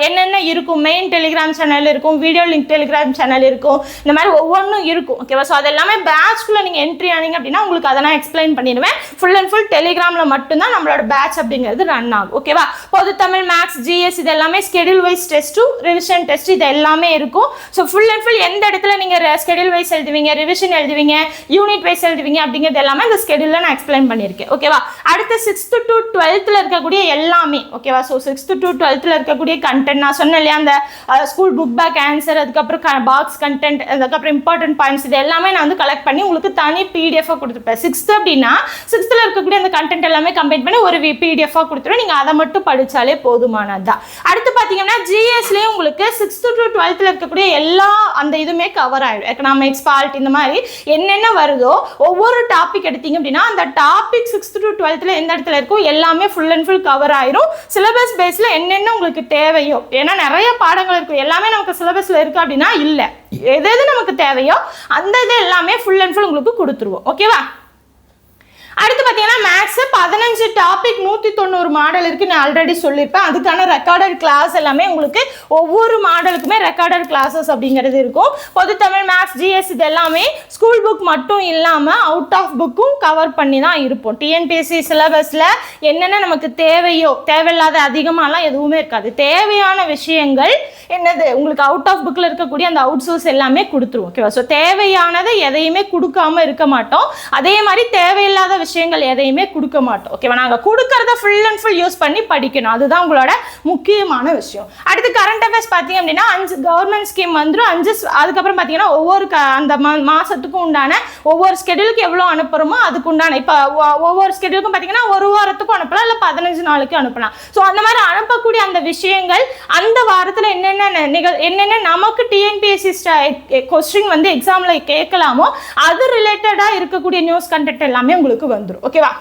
என்னென்ன இருக்கும், மெயின் டெலிகிராம் சேனல் இருக்கும், வீடியோ லிங்க் டெலிகிராம் சேனல் இருக்கும், இந்த மாதிரி ஒவ்வொன்றும் இருக்கும். ஓகேவா? ஸோ அது எல்லாமே பேட்ச்குள்ளே நீங்கள் என்ட்ரி ஆனீங்க அப்படின்னா உங்களுக்கு அதை நான் எக்ஸ்பிளைன் பண்ணிடுவேன். ஃபுல் அண்ட் ஃபுல் டெலிகிராமில் மட்டும்தான் நம்மளோட பேட்ச் அப்படிங்கிறது ரன் ஆகும். ஓகேவா? பொது தமிழ் மேக்ஸ் ஜிஎஸ் இது எல்லாமே ஸ்கெடியூல் வைஸ் டெஸ்ட்டும் ரிவிஷன் டெஸ்ட் இது எல்லாமே இருக்கும். ஸோ ஃபுல் அண்ட் ஃபுல் எந்த இடத்துல நீங்கள் ஸ்கெடியூல் வைஸ் எழுதுவீங்க, ரிவிஷன் எழுதுவீங்க, யூனிட் வைஸ் எழுதுவீங்க, எழுதுவீங்க அப்படிங்கிறது எல்லாமே இந்த ஸ்கெடியூல்ல நான் எக்ஸ்பிளைன் பண்ணியிருக்கேன். ஓகேவா? அடுத்து 6th to 12th இருக்கக்கூடிய எல்லாமே ஓகேவா? ஸோ 6th to 12th இருக்கக்கூடிய கண்டென்ட் நான் சொன்னேன் இல்லையா, அந்த ஸ்கூல் புக் பேக் ஆன்சர், அதுக்கப்புறம் பாக்ஸ் கண்டென்ட், அதுக்கப்புறம் இம்பார்ட்டன்ட் பாயிண்ட்ஸ், இது எல்லாமே நான் வந்து கலெக்ட் பண்ணி உங்களுக்கு தனி பிடிஎஃபாக கொடுத்துருப்பேன். 6th அப்படின்னா 6th இருக்கக்கூடிய அந்த கண்டென்ட் எல்லாமே கம்பைன் பண்ணி ஒரு பிடிஎஃபாக கொடுத்துருவேன். நீங்கள் அதை மட்டும் படித்தாலே போதுமானது தான். அடுத்து பார்த்தீங்கன்னா ஜிஎஸ்லேயும் உங்களுக்கு 6th to 12th இருக்கக்கூடிய எல்லா அந்த இதுவுமே கவர் ஆகிடும். எக்கனாமிக்ஸ், பால்ட், இந்த மாதிரி என்னென்ன வருதோ ஒவ்வொரு டாபிக் எடுத்தீங்க அப்படின்னா அந்த டாபிக் 6th to 12th எந்த இடத்துல இருக்கோ எல்லாமே ஃபுல் அண்ட் ஃபுல் கவர் ஆயிரும். சிலபஸ் பேஸ்ல என்னென்ன உங்களுக்கு தேவையோ, ஏன்னா நிறைய பாடங்கள் இருக்கும், எல்லாமே நமக்கு சிலபஸ்ல இருக்கு அப்படின்னா இல்லை, எது எது நமக்கு தேவையோ அந்த இது எல்லாமே ஃபுல் அண்ட் ஃபுல் உங்களுக்கு கொடுத்துருவோம். ஓகேவா? அடுத்து பார்த்தீங்கன்னா மேக்ஸ் 15 டாபிக் 190 மாடல் இருக்கு. நான் ஆல்ரெடி சொல்லியிருப்பேன். அதுக்கான ரெக்கார்டட் கிளாஸ் எல்லாமே உங்களுக்கு ஒவ்வொரு மாடலுக்குமே ரெக்கார்டட் கிளாஸஸ் அப்படிங்கிறது இருக்கும். பொது தமிழ், மேக்ஸ், ஜிஎஸ் இது எல்லாமே ஸ்கூல் புக் மட்டும் இல்லாமல் அவுட் ஆஃப் புக்கும் கவர் பண்ணி தான் இருப்போம். டிஎன்பிஎஸ்சி சிலபஸில் என்னென்ன நமக்கு தேவையோ, தேவையில்லாத அதிகமாகலாம் எதுவுமே இருக்காது. தேவையான விஷயங்கள் என்னது உங்களுக்கு அவுட் ஆஃப் புக்கில் இருக்கக்கூடிய அந்த அவுட் சோர்ஸ் எல்லாமே கொடுத்துருவோம். ஓகேவா? ஸோ தேவையானதை எதையுமே கொடுக்காம இருக்க மாட்டோம். அதே மாதிரி தேவையில்லாத விஷயங்கள் எதையுமே கொடுக்க மாட்டோம். ஓகேவா? நாங்கள் கொடுக்கறத ஃபுல் அண்ட் ஃபுல் யூஸ் பண்ணி படிக்கணும். அதுதான் உங்களோட முக்கியமான விஷயம். அடுத்து கரண்ட் அஃபேர்ஸ் பார்த்தீங்க அப்படின்னா 5 கவர்மெண்ட் ஸ்கீம் வந்துடும். 5 அதுக்கப்புறம் பார்த்தீங்கன்னா ஒவ்வொரு அந்த மாதத்துக்கும் உண்டான ஒவ்வொரு ஸ்கெடியூலுக்கு எவ்வளோ அனுப்புகிறோமோ அதுக்கு உண்டான இப்போ ஒவ்வொரு ஸ்கெடியூலுக்கும் பார்த்தீங்கன்னா ஒரு வாரத்துக்கும் அனுப்பலாம், இல்லை 15 நாளுக்கு அனுப்பலாம். ஸோ அந்த மாதிரி அனுப்பக்கூடிய அந்த விஷயங்கள் அந்த வாரத்தில் என்னென்ன நமக்கு டிஎன்பிஎஸ்சி கொஸ்டின் வந்து எக்ஸாமில் கேட்கலாமோ அது ரிலேட்டடாக இருக்கக்கூடிய நியூஸ் கண்டென்ட் எல்லாமே உங்களுக்கு வந்துடும். ஓகேவா?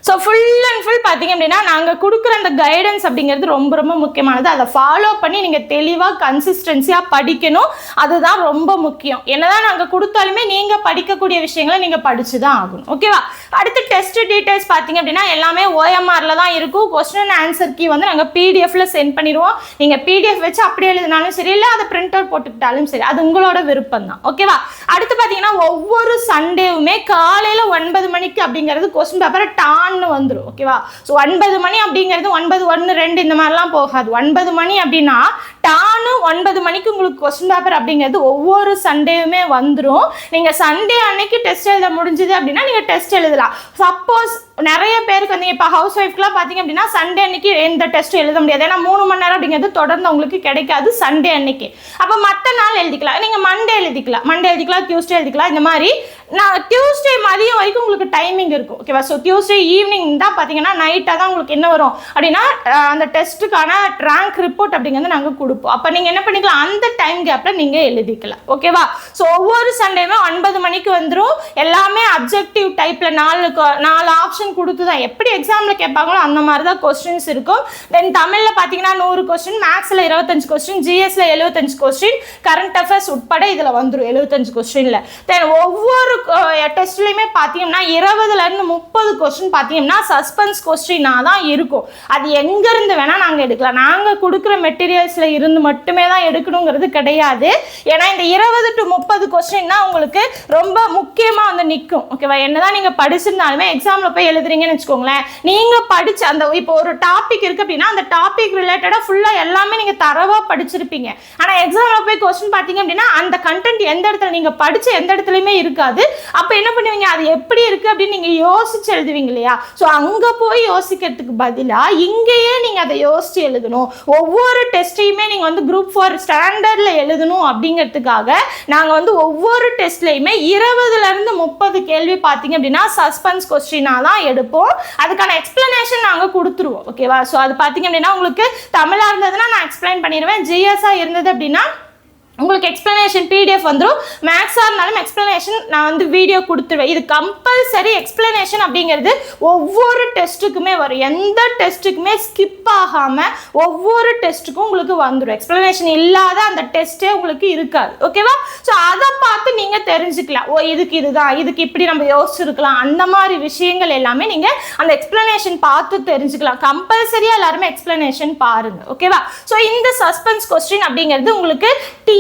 ஸோ ஃபுல் அண்ட் ஃபுல் பார்த்தீங்க அப்படின்னா நாங்கள் கொடுக்குற அந்த கைடன்ஸ் அப்படிங்கிறது ரொம்ப ரொம்ப முக்கியமானது. அதை ஃபாலோ பண்ணி நீங்கள் தெளிவாக கன்சிஸ்டன்சியாக படிக்கணும். அதுதான் ரொம்ப முக்கியம். என்னதான் நாங்கள் கொடுத்தாலுமே நீங்கள் படிக்கக்கூடிய விஷயங்களை நீங்கள் படித்து தான் ஆகணும். ஓகேவா? அடுத்து டெஸ்ட் டீட்டெயில்ஸ் பார்த்தீங்க அப்படின்னா எல்லாமே ஓஎம்ஆரில் தான் இருக்கும். கொஸ்டின் அண்ட் ஆன்சர் கீ வந்து நாங்கள் பிடிஎஃப்ல சென்ட் பண்ணிடுவோம். நீங்கள் பிடிஎஃப் வச்சு அப்படியே எழுதினாலும் சரி, இல்லை அதை பிரிண்ட் அவுட் போட்டுக்கிட்டாலும் சரி, அது உங்களோட விருப்பம் தான். ஓகேவா? அடுத்து பார்த்தீங்கன்னா ஒவ்வொரு சண்டேவுமே காலையில் 9 மணிக்கு அப்படிங்கிறது கொஸ்டின் பேப்பரை வந்துடும். ஓகேவா? ஸோ 9 மணி அப்படிங்கிறது 9, 1, 2 இந்த மாதிரிலாம் போகாது. 9 மணி அப்படின்னா டானு 9 மணிக்கு உங்களுக்கு கொஸ்டின் பேப்பர் அப்படிங்கிறது ஒவ்வொரு சண்டேவுமே வந்துடும். நீங்கள் சண்டே அன்னைக்கு டெஸ்ட் எழுத முடிஞ்சது அப்படின்னா நீங்கள் டெஸ்ட் எழுதலாம். சப்போஸ் நிறைய பேருக்கு வந்து இப்போ ஹவுஸ் ஒய்ஃப்க்குலாம் பார்த்தீங்க அப்படின்னா சண்டே அன்னைக்கு எந்த டெஸ்ட் எழுத முடியாது. ஏன்னா 3 மணி நேரம் அப்படிங்கிறது தொடர்ந்து உங்களுக்கு கிடைக்காது சண்டே அன்னைக்கு. அப்போ மற்ற நாள் எழுதிக்கலாம். நீங்கள் மண்டே எழுதிக்கலாம், டியூஸ்டே எழுதிக்கலாம். இந்த மாதிரி நான் டியூஸ்டே மதியம் வரைக்கும் உங்களுக்கு டைமிங் இருக்கும். ஓகேவா? ஸோ டியூஸ்டே ஈவினிங் தான் பார்த்தீங்கன்னா நைட்டாக தான் உங்களுக்கு என்ன வரும் அப்படின்னா அந்த டெஸ்ட்டுக்கான ரேங்க் ரிப்போர்ட் அப்படிங்கிறது நாங்கள் கொடுப்போம். அப்போ நீங்கள் என்ன பண்ணிக்கலாம், அந்த டைம் கேப்பில் நீங்கள் எழுதிக்கலாம். ஓகேவா? ஸோ ஒவ்வொரு சண்டேயுமே 9 மணிக்கு வந்துடும். எல்லாமே அப்ஜெக்டிவ் டைப்பில் 4 ஆப்ஷன் கொடுத்து தான் எப்படி எக்ஸாமில் கேட்பாங்களோ அந்த மாதிரி தான் கொஸ்டின்ஸ் இருக்கும். தென் தமிழில் பார்த்தீங்கன்னா 100 கொஸ்டின், மேக்ஸில் 25 கொஸ்டின், ஜிஎஸ்ல 75 கொஸ்டின், கரண்ட் அஃபேர்ஸ் உட்பட இதில் வந்துடும் 75 கொஸ்டின்ல. தென் ஒவ்வொரு டெஸ்ட்லையுமே பார்த்தீங்கன்னா 20லேருந்து 30 கொஸ்டின் பார்த்தீங்கன்னா சஸ்பென்ஸ் கொஸ்டினாக தான் இருக்கும். அது எங்கேருந்து வேணால் நாங்கள் எடுக்கலாம். நாங்கள் கொடுக்குற மெட்டீரியல்ஸில் இருந்து மட்டுமே தான் எடுக்கணுங்கிறது கிடையாது. ஏன்னா இந்த 20 to 30 கொஸ்டின் தான் உங்களுக்கு ரொம்ப முக்கியமாக வந்து நிற்கும். ஓகேவா? என்னதான் நீங்கள் படிச்சிருந்தாலுமே எக்ஸாமில் போய் எழுதுறீங்கன்னு வச்சுக்கோங்களேன், நீங்கள் படிச்ச அந்த இப்போ ஒரு டாபிக் இருக்குது அப்படின்னா அந்த டாபிக் ரிலேட்டடாக ஃபுல்லாக எல்லாமே நீங்கள் தரவாக படிச்சிருப்பீங்க. ஆனால் எக்ஸாமில் போய் கொஸ்டின் பார்த்தீங்க அப்படின்னா அந்த கண்டென்ட் எந்த இடத்துல நீங்கள் படித்த எந்த இடத்துலையுமே இருக்காது. அப்போ என்ன பண்ணுவீங்க, அது எப்படி இருக்குது அப்படின்னு நீங்கள் யோசிச்சு எழுதுவீங்க இல்லையா? ஸோ அங்கே போய் யோசிக்கிறதுக்கு பதிலாக இங்கேயே நீங்கள் அதை யோசிச்சு எழுதணும். ஒவ்வொரு டெஸ்ட்டையுமே நீங்கள் வந்து குரூப் 4 ஸ்டாண்டர்டில் எழுதணும் அப்படிங்கிறதுக்காக நாங்கள் வந்து ஒவ்வொரு டெஸ்ட்லையுமே 20லேருந்து 30 கேள்வி பார்த்தீங்க அப்படின்னா சஸ்பென்ஸ் கொஸ்டினாக தான் எடுப்போம். அதுக்கான எக்ஸ்பிளனேஷன் நாங்கள் கொடுத்துருவோம். ஓகேவா? ஸோ அது பார்த்தீங்க அப்படின்னா உங்களுக்கு தமிழாக இருந்ததுன்னா நான் எக்ஸ்பிளைன் பண்ணிடுவேன். ஜிஎஸ்ஸாக இருந்தது அப்படின்னா உங்களுக்கு எக்ஸ்பிளனேஷன் பிடிஎஃப் வந்துடும். மேக்ஸாக இருந்தாலும் எக்ஸ்பிளனேஷன் நான் வந்து வீடியோ கொடுத்துருவேன். இது கம்பல்சரி எக்ஸ்பிளனேஷன் அப்படிங்கிறது ஒவ்வொரு டெஸ்ட்டுக்குமே வரும். எந்த டெஸ்ட்டுக்குமே ஸ்கிப் ஆகாமல் ஒவ்வொரு டெஸ்ட்டுக்கும் உங்களுக்கு வந்துடும். எக்ஸ்பிளனேஷன் இல்லாத அந்த டெஸ்ட்டே உங்களுக்கு இருக்காது. ஓகேவா? ஸோ அதை பார்த்து நீங்கள் தெரிஞ்சுக்கலாம். இதுக்கு இதுதான், இதுக்கு இப்படி நம்ம யோசிச்சிருக்கலாம். அந்த மாதிரி விஷயங்கள் எல்லாமே நீங்கள் அந்த எக்ஸ்பிளனேஷன் பார்த்து தெரிஞ்சுக்கலாம். கம்பல்சரியாக எல்லாருமே எக்ஸ்பிளனேஷன் பாருங்கள். ஓகேவா? ஸோ இந்த சஸ்பென்ஸ் கொஸ்டின் அப்படிங்கிறது உங்களுக்கு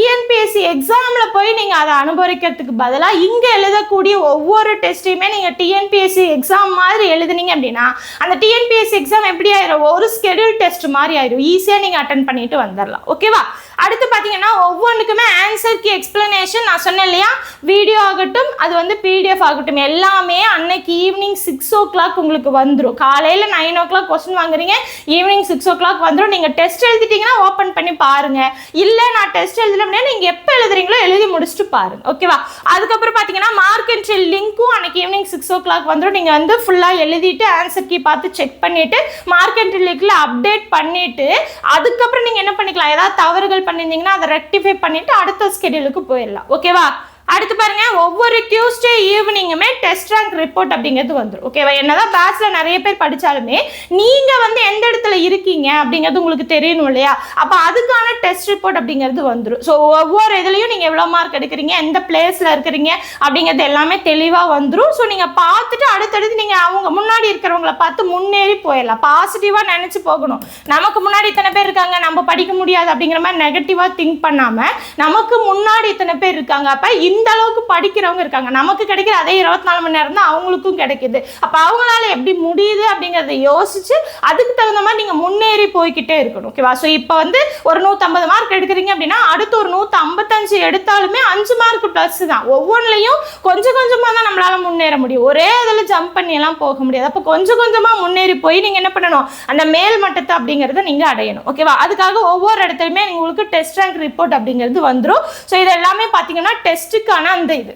டிஎன்பிஎஸ்சி எக்ஸாம்ல போய் நீங்க அதை அனுபவிக்கிறதுக்கு பதிலாக இங்க எழுதக்கூடிய ஒவ்வொரு டெஸ்ட்டையுமே நீங்க டிஎன்பிஎஸ்சி எக்ஸாம் மாதிரி எழுதுனீங்க அப்படின்னா அந்த டிஎன்பிஎஸ்சி எக்ஸாம் எப்படி ஆயிரும், ஒரு ஸ்கெடியூல் டெஸ்ட் மாதிரி ஆயிரும். ஈஸியா நீங்க அட்டென்ட் பண்ணிட்டு வந்துடலாம். ஓகேவா? அடுத்து பாத்தீங்கன்னா ஒவ்வொன்றுக்குமே ஆன்சர் கீ எக்ஸ்பிளனேஷன் நான் சொன்னேன் இல்லையா, வீடியோ ஆகட்டும் அது வந்து பிடிஎஃப் ஆகட்டும் எல்லாமே அன்னைக்கு ஈவினிங் 6 o'clock உங்களுக்கு வந்துடும். காலையில 9 o'clock கொஸ்டின் வாங்குறீங்க, ஈவினிங் 6 o'clock வந்துடும். நீங்க டெஸ்ட் எழுதிட்டீங்கன்னா ஓப்பன் பண்ணி பாருங்க. இல்ல நான் டெஸ்ட் எழுதல அப்படின்னா நீங்க எப்ப எழுதுறீங்களோ எழுதி முடிச்சுட்டு பாருங்க. ஓகேவா? அதுக்கப்புறம் பாத்தீங்கன்னா மார்க் என்ட்ரி லிங்க்கும் அன்னைக்கு ஈவினிங் 6 o'clock வந்துடும். நீங்க வந்து ஃபுல்லா எழுதிட்டு ஆன்சர் கீ பார்த்து செக் பண்ணிட்டு மார்க் என்ட்ரி லிங்க்ல அப்டேட் பண்ணிட்டு அதுக்கப்புறம் நீங்க என்ன பண்ணிக்கலாம், ஏதாவது தவறுகள் பண்ணிருந்தீங்கன்னா அதை ரெக்டிஃபை பண்ணிட்டு அடுத்த ஸ்கெடியூலுக்கு போயிடலாம். ஓகேவா? அடுத்து பாருங்க, ஒவ்வொரு டியூஸ்டே ஈவினிங்குமே டெஸ்ட் ரேங்க் ரிப்போர்ட் அப்படிங்கிறது வந்துடும். ஓகேவா? என்னதான் பேட்ச்ல நிறைய பேர் படிச்சாலுமே நீங்க வந்து எந்த இடத்துல இருக்கீங்க அப்படிங்கிறது உங்களுக்கு தெரியணும் இல்லையா, அப்ப அதுக்கான டெஸ்ட் ரிப்போர்ட் அப்படிங்கிறது வந்துடும். ஸோ ஒவ்வொரு இதுலயும் நீங்க எவ்வளவு மார்க் எடுக்கிறீங்க, எந்த பிளேஸ்ல இருக்கிறீங்க அப்படிங்கிறது எல்லாமே தெளிவா வந்துடும். ஸோ நீங்க பார்த்துட்டு அடுத்தடுத்து நீங்க அவங்க முன்னாடி இருக்கிறவங்கள பார்த்து முன்னேறி போயிடலாம். பாசிட்டிவா நினைச்சு போகணும். நமக்கு முன்னாடி இத்தனை பேர் இருக்காங்க நம்ம படிக்க முடியாது அப்படிங்கிற மாதிரி நெகட்டிவா திங்க் பண்ணாம நமக்கு முன்னாடி இத்தனை பேர் இருக்காங்க, அப்ப இந்த அளவுக்கு படிக்கிறவங்க இருக்காங்க, நமக்கு கிடைக்கிற அதே 24 மணி நேரம் தான் அவங்களுக்கும் கிடைக்குது, அப்ப அவங்களால எப்படி முடியுது அப்படிங்கறத யோசிச்சு அதுக்கு தகுந்த மாதிரி நீங்க முன்னேறி போய்கிட்டே இருக்கணும். ஓகேவா? ஸோ இப்போ வந்து ஒரு 150 மார்க் எடுக்கிறீங்க அப்படின்னா அடுத்து ஒரு 155 எடுத்தாலுமே 5 மார்க் பிளஸ் தான். ஒவ்வொன்றிலையும் கொஞ்சம் கொஞ்சமா தான் நம்மளால முன்னேற முடியும். ஒரே இதுல ஜம்ப் பண்ணி எல்லாம் போக முடியாது. அப்போ கொஞ்சம் கொஞ்சமா முன்னேறி போய் நீங்க என்ன பண்ணணும், அந்த மேல் மட்டத்தை அப்படிங்கறத நீங்க அடையணும். ஓகேவா? அதுக்காக ஒவ்வொரு இடத்துலயுமே உங்களுக்கு டெஸ்ட் ரேங்க் ரிப்போர்ட் அப்படிங்கிறது வந்துடும். ஸோ இது எல்லாமே பாத்தீங்கன்னா டெஸ்ட்டுக்கான அந்த இது.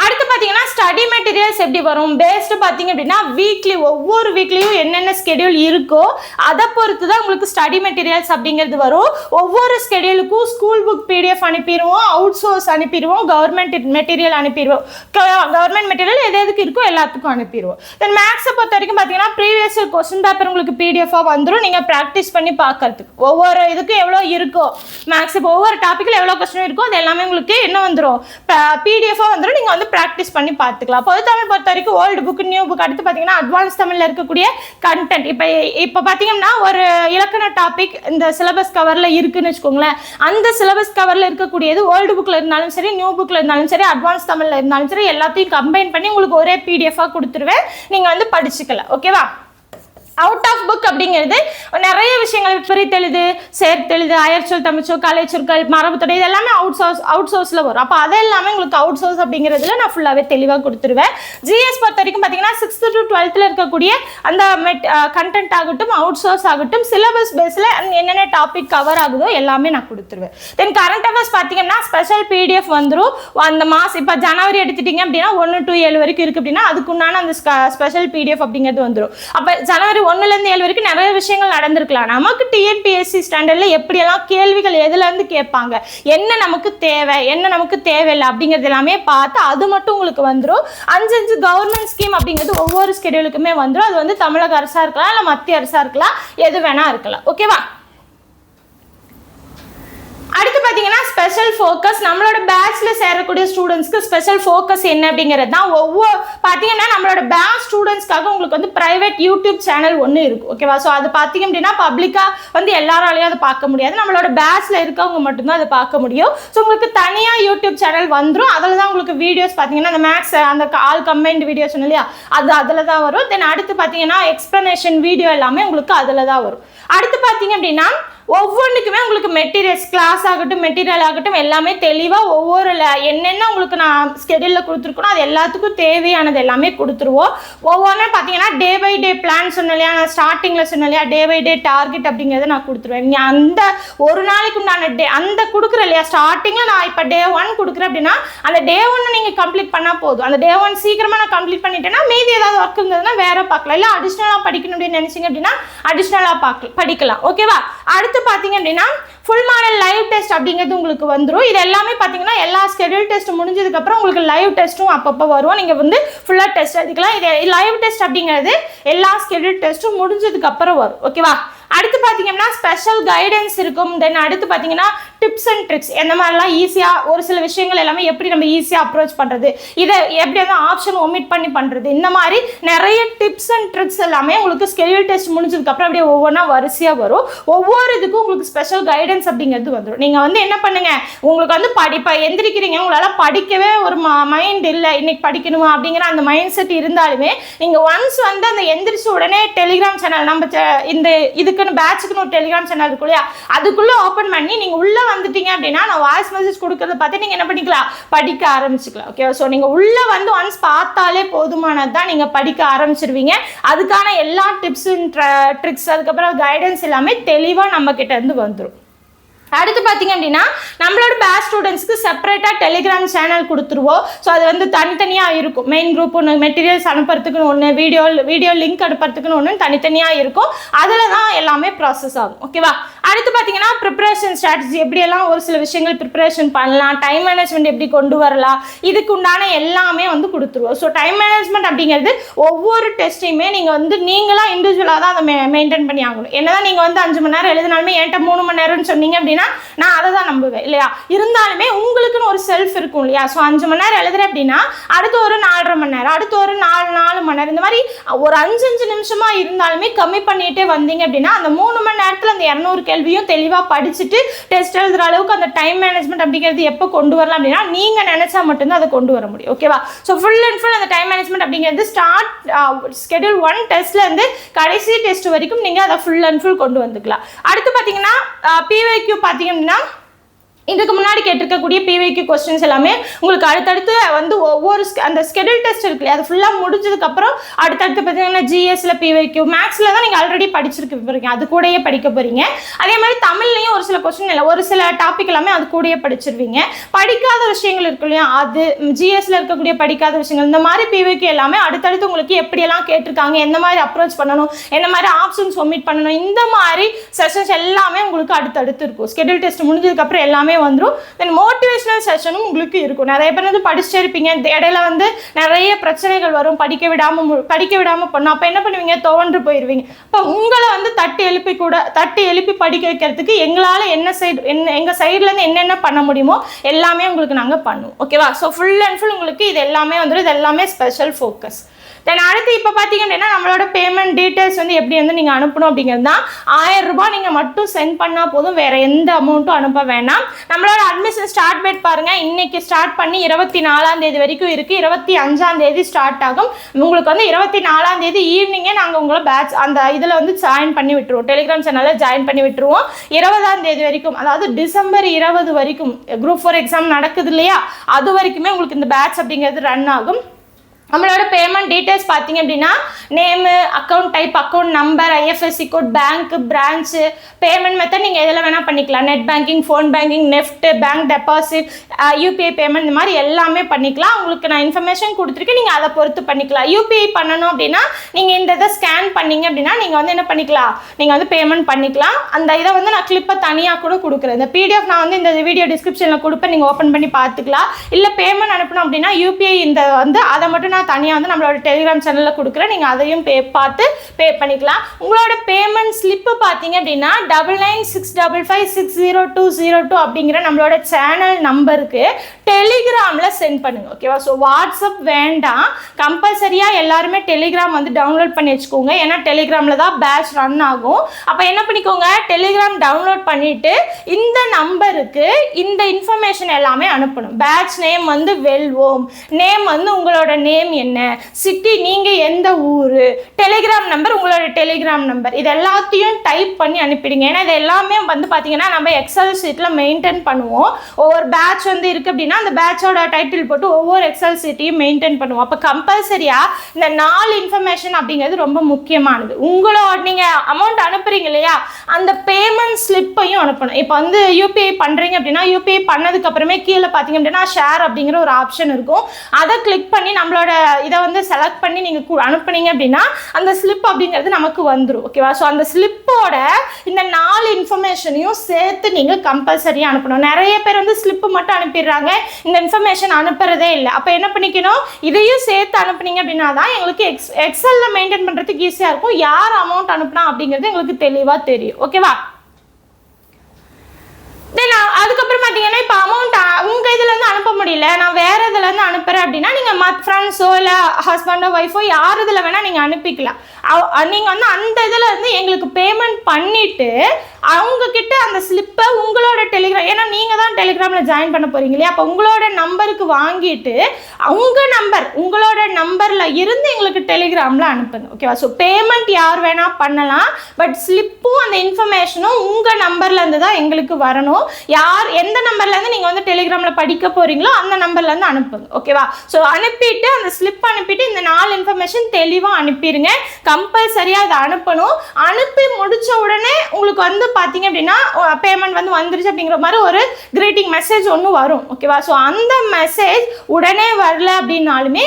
அடுத்து பாத்தீங்கன்னா ஸ்டடி மெட்டீரியல்ஸ் எப்படி வரும் பேஸ்ட் பாத்தீங்க அப்படின்னா வீக்லி ஒவ்வொரு வீக்லியும் என்னென்ன ஸ்கெடியூல் இருக்கோ அதை பொறுத்து தான் உங்களுக்கு ஸ்டடி மெட்டீரியல்ஸ் அப்படிங்கிறது வரும். ஒவ்வொரு ஸ்கெடியூலுக்கும் ஸ்கூல் புக் பிடிஎஃப் அனுப்பிடுவோம், அவுட் சோர்ஸ் அனுப்பிடுவோம், கவர்மெண்ட் மெட்டீரியல் அனுப்பிடுவோம். கவர்மெண்ட் மெட்டீரியல் எது எதுக்கு இருக்கோ எல்லாத்துக்கும் அனுப்பிடுவோம். தென் மேக்ஸை பொறுத்த வரைக்கும் பார்த்தீங்கன்னா ப்ரீவியஸ் கொஸ்டின் பேப்பர் உங்களுக்கு பிடிஎஃபாக வந்துடும். நீங்கள் ப்ராக்டிஸ் பண்ணி பார்க்கறதுக்கு ஒவ்வொரு இதுக்கும் எவ்வளோ இருக்கோ மேக்ஸ் இப்போ ஒவ்வொரு டாப்பிக்கில் எவ்வளோ கொஸ்டின் இருக்கோ அது எல்லாமே உங்களுக்கு என்ன வந்துடும், பிடிஎஃபாக வந்துடும். நீங்கள் வந்து ப்ராக்டிஸ் பண்ணி பார்த்துக்கலாம். பொது தமிழ் பொறுத்த வரைக்கும் ஓல்டு புக் நியூ புக் அடுத்து பார்த்தீங்கன்னா அட்வான்ஸ் தமிழில் இருக்கக்கூடிய கண்டென்ட் இப்போ பார்த்தீங்கன்னா ஒரு இலக்கண டாபிக் இந்த சிலபஸ் கவரில் இருக்குன்னு வச்சுக்கோங்களேன். அந்த சிலபஸ் கவரில் இருக்கக்கூடியது ஓல்டு புக்கில் இருந்தாலும் சரி நியூ புக்கில் இருந்தாலும் சரி அட்வான்ஸ் தமிழில் இருந்தாலும் சரி எல்லாத்தையும் கம்பைன் பண்ணி உங்களுக்கு ஒரே பிடிஎஃபாக கொடுத்துருவேன். நீங்கள் வந்து படிச்சுக்கலாம். ஓகேவா? அவுட் ஆஃப் புக் அப்படிங்கிறது நிறைய விஷயங்கள் பிரித்தெழுது சேர்த்தெழுது அயற்சொல் தமிழ்ச்சொல் கலை சொற்கள் மரபுத்தொடை இது எல்லாமே அவுட் சோர்ஸில் வரும். அப்போ அது எல்லாமே உங்களுக்கு அவுட் சோர்ஸ் அப்படிங்கிறதுல நான் ஃபுல்லாகவே தெளிவாக கொடுத்துருவேன். ஜிஎஸ் பொறுத்த வரைக்கும் பார்த்தீங்கன்னா 6th to 12th இருக்கக்கூடிய அந்த கண்டென்ட் ஆகட்டும் அவுட் சோர்ஸ் ஆகட்டும் சிலபஸ் பேஸில் என்னென்ன டாபிக் கவர் ஆகுதோ எல்லாமே நான் கொடுத்துருவேன். தென் கரண்ட் அஃபேர்ஸ் பார்த்தீங்கன்னா ஸ்பெஷல் பிடிஎஃப் வந்துடும். அந்த மாதம் இப்போ ஜனவரி எடுத்துட்டீங்க அப்படின்னா 1 to 7 வரைக்கும் இருக்குது அப்படின்னா அதுக்குண்டான அந்த ஸ்பெஷல் பிடிஎஃப் அப்படிங்கிறது வந்துடும். அப்போ ஜனவரி 1லேருந்து 7 வரைக்கும் நிறைய விஷயங்கள் நடந்திருக்கலாம். நமக்கு டிஎன்பிஎஸ்சி ஸ்டாண்டர்டில் எப்படியெல்லாம் கேள்விகள் எதுலேருந்து கேட்பாங்க, என்ன நமக்கு தேவை என்ன நமக்கு தேவையில்லை அப்படிங்கிறது எல்லாமே பார்த்து அது மட்டும் உங்களுக்கு வந்துடும். 5 கவர்மெண்ட் ஸ்கீம் அப்படிங்கிறது ஒவ்வொரு ஸ்கெடியூலுக்குமே வந்துடும். அது வந்து தமிழக அரசாக இருக்கலாம் இல்லை மத்திய அரசாக இருக்கலாம் எது வேணா இருக்கலாம். ஓகேவா? அடுத்து பார்த்தீங்கன்னா ஸ்பெஷல் ஃபோக்கஸ் நம்மளோட பேட்ச்ல சேரக்கூடிய ஸ்டூடெண்ட்ஸ்க்கு ஸ்பெஷல் ஃபோக்கஸ் என்ன அப்படிங்கிறது தான். ஒவ்வொரு பார்த்தீங்கன்னா நம்மளோட பேட்ச் ஸ்டூடெண்ட்ஸ்க்காக உங்களுக்கு வந்து பிரைவேட் யூடியூப் சேனல் ஒன்று இருக்கும். ஓகேவா? ஸோ அது பார்த்தீங்க அப்படின்னா பப்ளிக்காக வந்து எல்லாராலையும் அதை பார்க்க முடியாது. நம்மளோட பேட்ச்ல இருக்கவங்க மட்டும்தான் அதை பார்க்க முடியும். ஸோ உங்களுக்கு தனியாக யூடியூப் சேனல் வந்துடும். அதில் தான் உங்களுக்கு வீடியோஸ் பார்த்தீங்கன்னா அந்த மேக்ஸ் அந்த ஆல் கம்பைன்டு வீடியோஸ் இல்லையா அது அதில் தான் வரும். தென் அடுத்து பார்த்தீங்கன்னா எக்ஸ்பிளனேஷன் வீடியோ எல்லாமே உங்களுக்கு அதில் தான் வரும். அடுத்து பார்த்தீங்க அப்படின்னா ஒவ்வொன்றுக்குமே உங்களுக்கு மெட்டீரியல்ஸ் கிளாஸ் ஆகட்டும் மெட்டீரியல் ஆகட்டும் எல்லாமே தெளிவாக ஒவ்வொரு என்னென்ன உங்களுக்கு நான் ஸ்கெடியூலில் கொடுத்துருக்கணும் அது எல்லாத்துக்கும் தேவையானது எல்லாமே கொடுத்துருவோம். ஒவ்வொன்றும் பார்த்தீங்கன்னா டே பை டே பிளான் சொன்னேன் இல்லையா நான் ஸ்டார்டிங்கில் சொன்னேன் இல்லையா டே பை டே டார்கெட் அப்படிங்கிறத நான் கொடுத்துருவேன். நீங்கள் அந்த ஒரு நாளைக்கு உண்டான அந்த கொடுக்குறேன் இல்லையா ஸ்டார்டிங்கில் நான் இப்போ டே 1 கொடுக்குறேன் அப்படின்னா அந்த டே 1 நீங்கள் கம்ப்ளீட் பண்ணால் போதும். அந்த டே 1 சீக்கிரமாக நான் கம்ப்ளீட் பண்ணிட்டேன்னா மீதி ஏதாவது ஒர்க் இருந்ததுன்னா வேற பார்க்கலாம், இல்லை அடிஷ்னலாக படிக்கணும் அப்படின்னு நினைச்சிங்க அப்படின்னா அடிஷ்னலாக படிக்கலாம். ஓகேவா? அடுத்து பார்த்தீங்க அப்படின்னா ஃபுல் மாடல் லைவ் டெஸ்ட் அப்படிங்கிறது உங்களுக்கு வந்துடும். இது எல்லாமே பார்த்தீங்கன்னா எல்லா ஸ்கெடியூல் டெஸ்ட் முடிஞ்சதுக்கப்புறம் உங்களுக்கு லைவ் டெஸ்ட்டும் அப்பப்போ வரும். நீங்கள் வந்து ஃபுல்லாக டெஸ்ட் எடுத்துக்கலாம். இது லைவ் டெஸ்ட் அப்படிங்கிறது எல்லா ஸ்கெடியூல் டெஸ்ட்டும் முடிஞ்சதுக்கப்புறம் வரும். ஓகேவா? அடுத்து பார்த்தீங்கன்னா ஸ்பெஷல் கைடன்ஸ் இருக்கும். தென் அடுத்து பார்த்தீங்கன்னா டிப்ஸ் அண்ட் ட்ரிக்ஸ் எந்த மாதிரிலாம் ஈஸியாக ஒரு சில விஷயங்கள் எல்லாமே எப்படி நம்ம ஈஸியாக அப்ரோச் பண்ணுறது, இதை எப்படி வந்து ஆப்ஷன் ஒமிட் பண்ணி பண்ணுறது, இந்த மாதிரி நிறைய டிப்ஸ் அண்ட் ட்ரிக்ஸ் எல்லாமே உங்களுக்கு ஸ்கெடியூல் டெஸ்ட் முடிஞ்சதுக்கப்புறம் அப்படியே ஒவ்வொன்றா வரிசையாக வரும். ஒவ்வொரு இதுக்கும் உங்களுக்கு ஸ்பெஷல் கைடன்ஸ் அப்படிங்கிறது வந்துடும். நீங்கள் வந்து என்ன பண்ணுங்க, உங்களுக்கு வந்து எந்திரிக்கிறீங்க, உங்களால் படிக்கவே ஒரு மைண்ட் இல்லை, இன்னைக்கு படிக்கணுமா அப்படிங்கிற அந்த மைண்ட் செட் இருந்தாலுமே நீங்கள் ஒன்ஸ் வந்து அந்த எந்திரிச்ச உடனே டெலிகிராம் சேனல் நம்ம இந்த இதுக்குன்னு பேட்சுக்குன்னு ஒரு டெலிகிராம் சேனல் இருக்கும் இல்லையா, அதுக்குள்ளே ஓப்பன் பண்ணி நீங்கள் உள்ளே வந்துட்டீங்க அப்படின்னா நான் வாய்ஸ் மெசேஜ் கொடுக்கறத பார்த்து நீங்கள் என்ன பண்ணிக்கலாம், படிக்க ஆரம்பிச்சுக்கலாம். ஓகே, ஸோ நீங்கள் உள்ளே வந்து ஒன்ஸ் பார்த்தாலே போதுமானது தான், நீங்கள் படிக்க ஆரம்பிச்சிருவீங்க. அதுக்கான எல்லா டிப்ஸ் அண்ட் ட்ரிக்ஸ் அதுக்கப்புறம் கைடன்ஸ் எல்லாமே தெளிவாக நம்ம கிட்ட இருந்து வந்துடும். அடுத்து பார்த்தீங்க அப்படின்னா நம்மளோட பேட்ச் ஸ்டூடெண்ட்ஸ்க்கு செப்பரேட்டாக டெலிகிராம் சேனல் கொடுத்துருவோம். ஸோ அது வந்து தனித்தனியாக இருக்கும். மெயின் குரூப் ஒன்று, மெட்டீரியல்ஸ் அனுப்புறதுக்குன்னு ஒன்று, வீடியோ லிங்க் அனுப்புறதுக்குன்னு ஒன்று தனித்தனியாக இருக்கும். அதில் தான் எல்லாமே ப்ராசஸ் ஆகும். ஓகேவா? அடுத்து பார்த்தீங்கன்னா ப்ரிப்பரேஷன் ஸ்ட்ராட்டஜி, எப்படியெல்லாம் ஒரு சில விஷயங்கள் ப்ரிப்பரேஷன் பண்ணலாம், டைம் மேனேஜ்மெண்ட் எப்படி கொண்டு வரலாம், இதுக்கு உண்டான எல்லாமே வந்து கொடுத்துருவோம். ஸோ டைம் மேனேஜ்மெண்ட் அப்படிங்கிறது ஒவ்வொரு டெஸ்ட்டையுமே நீங்கள் வந்து நீங்களாக இண்டிவிஜுவலாக தான் அதை மெயின்டைன் பண்ணி ஆகணும். என்னதான் நீங்கள் வந்து 5 மணி நேரம் எழுதினாலுமே என்கிட்ட 3 மணி நேரம்னு சொன்னீங்க அப்படின்னா நான் அதை தான் நம்புவேன் இல்லையா. இருந்தாலுமே உங்களுக்குன்னு ஒரு செல்ஃப் இருக்கும் இல்லையா. ஸோ 5 மணி நேரம் எழுதுறேன் அப்படின்னா அடுத்து ஒரு 4.5 மணி நேரம், அடுத்து ஒரு 4 மணி நேரம், இந்த மாதிரி ஒரு 5 நிமிஷமா இருந்தாலுமே கம்மி பண்ணிட்டே வந்தீங்க அப்படின்னா அந்த 3 மணி நேரத்தில் அந்த 200 கேள்வியும் தெளிவாக படிச்சுட்டு டெஸ்ட் எழுதுற அளவுக்கு அந்த டைம் மேனேஜ்மெண்ட் அப்படிங்கிறது எப்போ கொண்டு வரலாம் அப்படின்னா நீங்கள் நினைச்சா மட்டும்தான் அதை கொண்டு வர முடியும். ஓகேவா? ஸோ ஃபுல் அண்ட் ஃபுல் அந்த டைம் மேனேஜ்மெண்ட் அப்படிங்கிறது ஸ்கெடியூல் 1 டெஸ்ட்ல இருந்து கடைசி டெஸ்ட் வரைக்கும் நீங்கள் அதை ஃபுல் அண்ட் ஃபுல் கொண்டு வந்துக்கலாம். அடுத்து பார்த்தீங்கன்னா PYQ பார்த்தீங்க அப்படின்னா இதுக்கு முன்னாடி கேட்டிருக்கக்கூடிய PYQ கொஸ்டின்ஸ் எல்லாமே உங்களுக்கு அடுத்தடுத்து வந்து ஒவ்வொரு அந்த ஸ்கெடியூல் டெஸ்ட் இருக்கு இல்லையா, அது ஃபுல்லாக முடிஞ்சதுக்கப்புறம் அடுத்தடுத்து பார்த்தீங்கன்னா GSல PYQ, மேக்ஸில் தான் நீங்கள் ஆல்ரெடி படிச்சிருக்க போகிறீங்க, அது கூடயே படிக்க போகிறீங்க. அதே மாதிரி தமிழ்லையும் ஒரு சில கொஸ்டின் இல்லை, ஒரு சில டாபிக் எல்லாமே அது கூடயே படிச்சிருவீங்க. படிக்காத விஷயங்கள் இருக்கு இல்லையா, அது GSல இருக்கக்கூடிய படிக்காத விஷயங்கள், இந்த மாதிரி PYQ எல்லாமே அடுத்தடுத்து உங்களுக்கு எப்படியெல்லாம் கேட்டிருக்காங்க, எந்த மாதிரி அப்ரோச் பண்ணணும், என்ன மாதிரி ஆப்ஷன்ஸ் ஒமிட் பண்ணணும், இந்த மாதிரி செஷன்ஸ் எல்லாமே உங்களுக்கு அடுத்தடுத்து இருக்கும். ஸ்கெடியூல் டெஸ்ட் முடிஞ்சதுக்கப்புறம் எல்லாமே வந்துடும். தென் மோட்டிவேஷனல் செஷனும் உங்களுக்கு இருக்கும். நிறைய பேர் வந்து படிச்சுட்டே இருப்பீங்க, இடையில வந்து நிறைய பிரச்சனைகள் வரும், படிக்க விடாம பண்ணும். அப்போ என்ன பண்ணுவீங்க, துவண்டு போயிடுவீங்க. இப்போ உங்களை வந்து தட்டி எழுப்பி படிக்க வைக்கிறதுக்கு எங்களால் எங்கள் சைட்லேருந்து என்னென்ன பண்ண முடியுமோ எல்லாமே உங்களுக்கு நாங்கள் பண்ணுவோம். ஓகேவா? ஸோ ஃபுல் அண்ட் ஃபுல் உங்களுக்கு இது எல்லாமே வந்துடும். இது எல்லாமே ஸ்பெஷல் ஃபோக்கஸ். தென் அடுத்து இப்போ பார்த்தீங்க அப்படின்னா நம்மளோட பேமெண்ட் டீட்டெயில்ஸ் வந்து எப்படி வந்து நீங்கள் அனுப்பணும் அப்படிங்கிறது தான். 1000 ரூபாய் நீங்கள் மட்டும் சென்ட் பண்ணால் போதும், வேறு எந்த அமௌண்ட்டும் அனுப்ப வேணாம். நம்மளோட அட்மிஷன் ஸ்டார்ட் டேட் பாருங்கள், இன்னைக்கு ஸ்டார்ட் பண்ணி 24ஆம் தேதி வரைக்கும் இருக்குது. 25ஆம் தேதி ஸ்டார்ட் ஆகும். உங்களுக்கு வந்து 24ஆம் தேதி ஈவினிங்கே நாங்கள் உங்களை பேட்ச் அந்த இதில் வந்து ஜாயின் பண்ணி விட்டுருவோம், டெலிகிராம் சேனலில் ஜாயின் பண்ணி விட்டுருவோம். 20ஆம் தேதி வரைக்கும், அதாவது டிசம்பர் 20 வரைக்கும் குரூப் 4 எக்ஸாம் நடக்குது இல்லையா, அது வரைக்குமே உங்களுக்கு இந்த பேட்ச் அப்படிங்கிறது ரன் ஆகும். நம்மளோட பேமெண்ட் டீட்டெயில்ஸ் பார்த்தீங்க அப்படின்னா name, account type, account number, IFSC code, bank, branch, payment method நீங்கள் எதில் வேணால் பண்ணிக்கலாம். Net banking, phone banking, NEFT, bank deposit, UPI payment, இந்த மாதிரி எல்லாமே பண்ணிக்கலாம். உங்களுக்கு நான் இன்ஃபர்மேஷன் கொடுத்துருக்கேன், நீங்கள் அதை பொறுத்து பண்ணிக்கலாம். UPI பண்ணணும் அப்படின்னா நீங்கள் இந்த இதை ஸ்கேன் பண்ணிங்க அப்படின்னா நீங்கள் வந்து என்ன பண்ணிக்கலாம், நீங்கள் வந்து பேமெண்ட் பண்ணிக்கலாம். அந்த இதை வந்து நான் கிளிப்பை தனியாக கூட கொடுக்குறேன். இந்த PDF நான் வந்து இந்த வீடியோ டிஸ்கிரிப்ஷனில் கொடுப்பேன், நீங்கள் ஓப்பன் பண்ணி பார்த்துக்கலாம். இல்லை பேமெண்ட் அனுப்பணும் அப்படின்னா UPI இந்த வந்து அதை மட்டும் தனியாக வந்து நம்மளோட டெலிகிராம் சேனலில் கொடுக்குறேன், நீங்கள் அதையும் பார்த்து பே பண்ணிக்கலாம். உங்களோட பேமெண்ட் ஸ்லிப்பு பார்த்தீங்க அப்படின்னா 9965560202 அப்படிங்கிற நம்மளோட சேனல் நம்பருக்கு டெலிகிராமில் சென்ட் பண்ணுங்க. ஓகேவா? ஸோ வாட்ஸ்அப் வேண்டாம், கம்பல்சரியாக எல்லாருமே டெலிகிராம் வந்து டவுன்லோட் பண்ணி வச்சுக்கோங்க. ஏன்னா டெலிகிராமில் தான் பேட்ச் ரன் ஆகும். அப்போ என்ன பண்ணிக்கோங்க, டெலிகிராம் டவுன்லோட் பண்ணிவிட்டு இந்த நம்பருக்கு இந்த இன்ஃபர்மேஷன் எல்லாமே அனுப்பணும். பேட்ச் நேம் வந்து வெல்வோம், நேம் வந்து உங்களோட நேம் என்ன, சிட்டி நீங்கள் எந்த ஊர், டெலிகிராம் நம்பர் உங்களோட டெலிகிராம் நம்பர், இது எல்லாத்தையும் டைப் பண்ணி அனுப்பிடுங்க. ஏன்னா இது எல்லாமே வந்து பார்த்தீங்கன்னா நம்ம எக்ஸல் ஷீட்டில் மெயின்டைன் பண்ணுவோம். ஒவ்வொரு பேட்ச் வந்து இருக்குது அப்படின்னா அந்த பேட்சோட டைட்டில் போட்டு ஒவ்வொரு எக்ஸல் ஷீட்டையும் மெயின்டைன் பண்ணுவோம். அப்போ கம்பல்சரியாக இந்த 4 இன்ஃபர்மேஷன் அப்படிங்கிறது ரொம்ப முக்கியமானது. உங்களோட நீங்கள் அமௌண்ட் அனுப்புறீங்க இல்லையா, அந்த பேமெண்ட் ஸ்லிப்பையும் அனுப்பணும். இப்போ வந்து UPI பண்ணுறீங்க அப்படின்னா UPI பண்ணதுக்கு அப்புறமே கீழே பார்த்தீங்க அப்படின்னா ஷேர் அப்படிங்கிற ஒரு ஆப்ஷன் இருக்கும். அதை கிளிக் பண்ணி நம்மளோட இதை வந்து செலக்ட் பண்ணி நீங்கள் அனுப்புனீங்க அப்படின்னா அந்த ஸ்லிப் அப்படிங்கிறது நமக்கு வந்துடும். ஓகேவா? ஸோ அந்த ஸ்லிப்போட இந்த 4 இன்ஃபர்மேஷனையும் சேர்த்து நீங்கள் கம்பல்சரியாக அனுப்பணும். நிறைய பேர் வந்து ஸ்லிப்பு மட்டும் அனுப்பிடுறாங்க, இந்த இன்ஃபர்மேஷன் அனுப்புறதே இல்லை. அப்போ என்ன பண்ணிக்கணும், இதையும் சேர்த்து அனுப்புனீங்க அப்படின்னா தான் எங்களுக்கு எக்ஸலில் மெயின்டைன் பண்ணுறதுக்கு ஈஸியாக இருக்கும். யார் அமௌண்ட் அனுப்புனா அப்படிங்கிறது எங்களுக்கு தெளிவாக தெரியும். ஓகேவா? தென் அதுக்கு முடியல, நான் வேற இதுலேருந்து அனுப்புகிறேன் அப்படின்னா நீங்கள் ஃப்ரெண்ட்ஸோ இல்லை ஹஸ்பண்டோ ஒய்ஃபோ யார் இதில் வேணால் நீங்கள் அனுப்பிக்கலாம். நீங்கள் வந்து அந்த இதில் இருந்து எங்களுக்கு பேமெண்ட் பண்ணிவிட்டு அவங்கக்கிட்ட அந்த ஸ்லிப்பை உங்களோட டெலிகிராம், ஏன்னா நீங்கள் தான் டெலிகிராமில் ஜாயின் பண்ண போகிறீங்க இல்லையா, அப்போ உங்களோட நம்பருக்கு வாங்கிட்டு உங்களோட நம்பரில் இருந்து எங்களுக்கு டெலிகிராமில் அனுப்புங்க. ஓகேவா? ஸோ பேமெண்ட் யார் வேணால் பண்ணலாம், பட் ஸ்லிப்பும் அந்த இன்ஃபர்மேஷனும் உங்கள் நம்பர்லேருந்து தான் எங்களுக்கு வரணும். எந்த நம்பர்லேருந்து நீங்கள் வந்து டெலிகிராமில் படிக்க போகிறீங்களோ அந்த நம்பர்லேருந்து அனுப்புங்க. ஓகேவா? ஸோ அனுப்பிட்டு அந்த ஸ்லிப் அனுப்பிட்டு இந்த 4 இன்ஃபர்மேஷன் தெளிவாக அனுப்பிடுங்க. கம்பல்சரியாக அதை அனுப்பணும். அனுப்பி முடித்த உடனே உங்களுக்கு வந்து பார்த்தீங்க அப்படின்னா பேமெண்ட் வந்து வந்துருச்சு அப்படிங்கிற மாதிரி ஒரு கிரீட்டிங் மெசேஜ் ஒன்று வரும். ஓகேவா? ஸோ அந்த மெசேஜ் உடனே வரல அப்படின்னாலுமே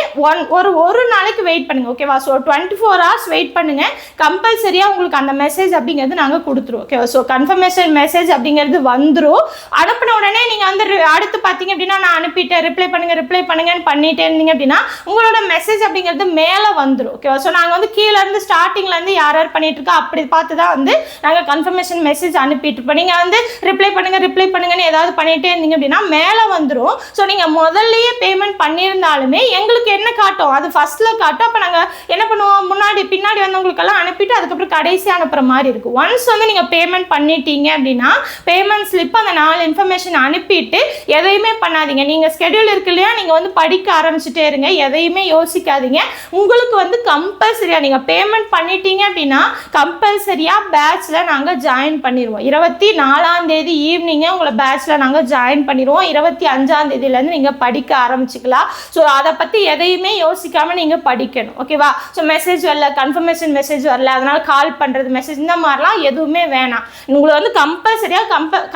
ஒரு நாளைக்கு வெயிட் பண்ணுங்க. ஓகேவா? ஸோ 24 hours வெயிட் பண்ணுங்க. கம்பல்சரியாக உங்களுக்கு அந்த மெசேஜ் அப்படிங்கிறது நாங்கள் கொடுத்துருவோம். ஓகேவா? ஸோ கன்ஃபர்மேஷன் மெசேஜ் அப்படிங்கிறது வந்துடும். அனுப்பின உடனே நீங்கள் வந்து அடுத்து பார்த்தீங்க அப்படின்னா நான் அனுப்பிட்டேன், ரிப்ளை பண்ணுங்கன்னு பண்ணிட்டே இருந்தீங்க அப்படின்னா உங்களோட மெசேஜ் அப்படிங்கிறது மேலே வந்துடும். ஓகேவா? ஸோ நாங்கள் வந்து கீழே இருந்து ஸ்டார்டிங்லேருந்து யார் பண்ணிட்டு இருக்கா அப்படி பார்த்து தான் வந்து நாங்கள் கன்ஃபர்மேஷன் மெசேஜ் அனுப்பிட்டு இருப்போம். நீங்கள் வந்து ரிப்ளை பண்ணுங்கன்னு ஏதாவது பண்ணிட்டே இருந்தீங்க அப்படின்னா மேலே வந்துடும். ஸோ நீங்கள் முதல்லயே பேமெண்ட் பண்ணியிருந்தாலுமே எங்களுக்கு என்ன காட்டும், அது ஃபர்ஸ்ட்டில் காட்டும். அப்போ நாங்கள் என்ன பண்ணுவோம், பின்னாடி வந்தவங்களுக்கெல்லாம் அனுப்பிட்டு அதுக்கப்புறம் கடைசி அனுப்புகிற மாதிரி இருக்கும். ஒன்ஸ் வந்து நீங்கள் பேமெண்ட் பண்ணிட்டீங்க அப்படின்னா பேமெண்ட் ஸ்லிப் அந்த 4 இன்ஃபர்மேஷன் அனுப்பிட்டு எதையுமே பண்ணாதீங்க. நீங்கள் ஸ்கெடியூல் இருக்கு இல்லையா, நீங்கள் வந்து படிக்க ஆரம்பிச்சுட்டே இருங்க, எதையுமே யோசிக்காதீங்க. உங்களுக்கு வந்து கம்பல்சரியாக நீங்கள் பேமெண்ட் பண்ணிட்டீங்க அப்படின்னா கம்பல்சரியாக பேட்சில் நாங்கள் ஜாயின் பண்ணிடுவோம். 24ஆம் தேதி ஈவினிங்கே உங்களை பேட்சில் நாங்கள் ஜாயின் பண்ணிடுவோம். 25ஆம் தேதியிலேருந்து நீங்கள் படிக்க ஆரம்பிச்சிக்கலாம். ஸோ அதை பற்றி எதையுமே யோசிக்காமல் நீங்கள் படிக்கணும். ஓகேவா? ஸோ மெசேஜ் வரல, கன்ஃபர்மேஷன் மெசேஜ் வரல, அதனால் கால் பண்ணுறது மெசேஜ் இந்த மாதிரிலாம் எதுவுமே வேணாம். உங்களுக்கு வந்து கம்பல்சரியாக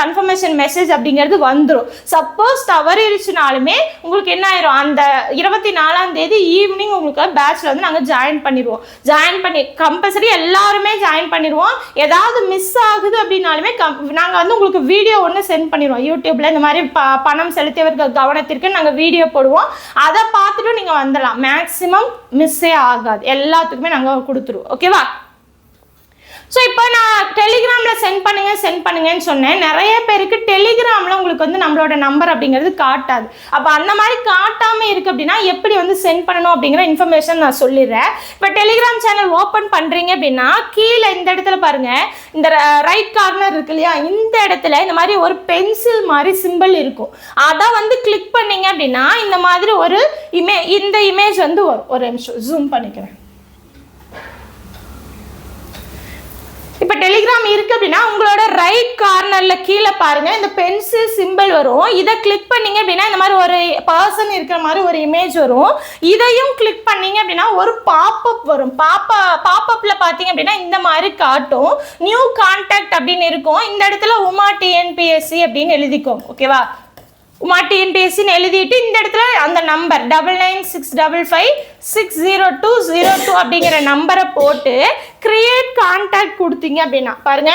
கன்ஃபர்மேஷன் மெசேஜ் அப்படிங்கிறது வந்துடும். சப்போஸ் தவறிடுச்சுனாலுமே உங்களுக்கு என்ன ஆயிரும், அந்த 24ஆம் தேதி ஈவினிங் உங்களுக்கு பேட்சில் வந்து நாங்கள் ஜாயின் பண்ணிடுவோம். ஜாயின் பண்ணி கம்பல்சரி எல்லாருமே ஜாயின் பண்ணிடுவோம். ஏதாவது மிஸ் ஆகுது அப்படின்னாலுமே நாங்கள் வந்து உங்களுக்கு வீடியோ ஒன்று சென்ட் பண்ணிடுவோம். யூடியூப்ல இந்த மாதிரி பணம் செலுத்தியவர்கள் கவனத்திற்கு நாங்கள் வீடியோ போடுவோம். அதை பார்த்துட்டு நீங்கள் வந்துடலாம். மேக்ஸிமம் மிஸ்ஸே ஆகாது, எல்லாத்துக்குமே நாங்கள் கொடுத்துருவோம். ஓகேவா? ஸோ இப்போ நான் டெலிகிராமில் சென்ட் பண்ணுங்கன்னு சொன்னேன். நிறைய பேருக்கு டெலிகிராமில் உங்களுக்கு வந்து நம்மளோட நம்பர் அப்படிங்கிறது காட்டாது. அப்போ அந்த மாதிரி காட்டாமல் இருக்குது அப்படின்னா எப்படி வந்து சென்ட் பண்ணணும் அப்படிங்கிற இன்ஃபர்மேஷன் நான் சொல்லிடுறேன். இப்போ டெலிகிராம் சேனல் ஓப்பன் பண்ணுறீங்க அப்படின்னா கீழே இந்த இடத்துல பாருங்கள், இந்த ரைட் கார்னர் இருக்கு இல்லையா, இந்த இடத்துல இந்த மாதிரி ஒரு பென்சில் மாதிரி சிம்பிள் இருக்கும். அதை வந்து கிளிக் பண்ணீங்க அப்படின்னா இந்த மாதிரி ஒரு இந்த இமேஜ் வந்து வரும். ஒரு நிமிஷம் ஜூம் பண்ணிக்கிறேன். இப்போ டெலிகிராம் இருக்குது அப்படின்னா உங்களோட ரைட் கார்னரில் கீழே பாருங்கள் இந்த பென்சில் சிம்பிள் வரும். இதை கிளிக் பண்ணிங்க அப்படின்னா இந்த மாதிரி ஒரு பர்சன் இருக்கிற மாதிரி ஒரு இமேஜ் வரும். இதையும் கிளிக் பண்ணிங்க அப்படின்னா ஒரு பாப்அப் வரும். பாப்அப்பில் பார்த்தீங்க அப்படின்னா இந்த மாதிரி காட்டும். நியூ கான்டாக்ட் அப்படின்னு இருக்கும். இந்த இடத்துல உமா டிஎன்பிஎஸ்சி அப்படின்னு எழுதிக்கோங்க. ஓகேவா? உமா டிஎன்பிஎஸ்சின்னு எழுதிட்டு இந்த இடத்துல அந்த நம்பர் 9965560202 அப்படிங்கிற நம்பரை போட்டு கிரியேட் கான்டாக்ட் கொடுத்தீங்க அப்படின்னா பாருங்க,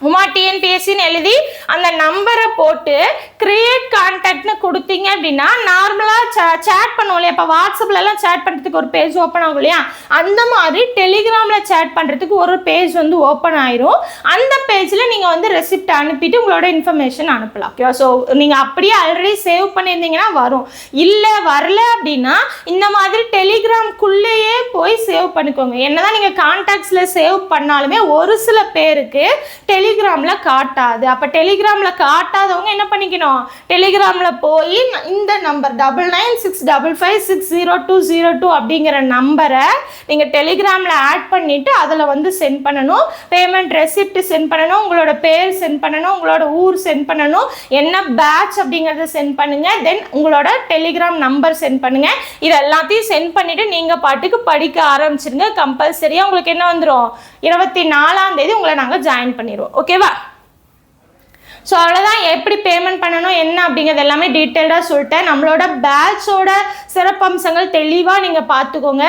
உமா டிஎன்பிஎஸ்சின்னு எழுதி அந்த நம்பரை போட்டு கிரியேட் கான்டாக்ட்னு கொடுத்தீங்க அப்படின்னா நார்மலாக சேட் பண்ணுவோம் இல்லையா, இப்போ வாட்ஸ்அப்லலாம் சேட் பண்ணுறதுக்கு ஒரு பேஜ் ஓப்பன் ஆகும் இல்லையா, அந்த மாதிரி டெலிகிராமில் சேட் பண்ணுறதுக்கு ஒரு பேஜ் வந்து ஓப்பன் ஆயிரும். அந்த பேஜில் நீங்கள் வந்து ரெசிப்ட் அனுப்பிட்டு உங்களோட இன்ஃபர்மேஷன் அனுப்பலாம். ஓகேவா? ஸோ நீங்கள் அப்படியே ஆல்ரெடி சேவ் பண்ணியிருந்தீங்கன்னா வரும். இல்லை வரல அப்படின்னா இந்த மாதிரி டெலிகிராம்குள்ளேயே போய் சேவ் பண்ணிக்கோங்க. என்னதான் நீங்கள் கான்டாக்ட்ஸில் சேவ் பண்ணாலுமே ஒரு சில பேருக்கு டெலிகிராமில் காட்டாது. அப்போ டெலிகிராமில் காட்டாதவங்க என்ன பண்ணிக்கணும், டெலிகிராமில் போய் இந்த நம்பர் 9965560202 அப்படிங்கிற நம்பரை நீங்கள் டெலிகிராமில் ஆட் பண்ணிவிட்டு அதில் வந்து சென்ட் பண்ணணும். பேமெண்ட் ரெசிப்ட் சென்ட் பண்ணணும், உங்களோட பேர் சென்ட் பண்ணணும், உங்களோட ஊர் சென்ட் பண்ணணும், என்ன பேட்ச் அப்படிங்கிறத சென்ட் பண்ணுங்கள், தென் உங்களோட டெலிகிராம் நம்பர் சென்ட் பண்ணுங்கள். இது எல்லாத்தையும் சென்ட் பண்ணிவிட்டு நீங்கள் பாட்டுக்கு படிக்க ஆரம்பிச்சிருங்க. கம்பல்சரியாக உங்களுக்கு என்ன வந்துடும், 24ஆம் தேதி உங்களை நாங்கள் ஜாயின் பண்ணிடுவோம். ஓகேவா? ஸோ அவ்வளோதான். எப்படி பேமெண்ட் பண்ணணும் என்ன அப்படிங்கிறது எல்லாமே டீட்டெயில்டாக சொல்லிட்டேன். நம்மளோட பேட்சோட சிறப்பம்சங்கள் தெளிவாக நீங்கள் பார்த்துக்கோங்க.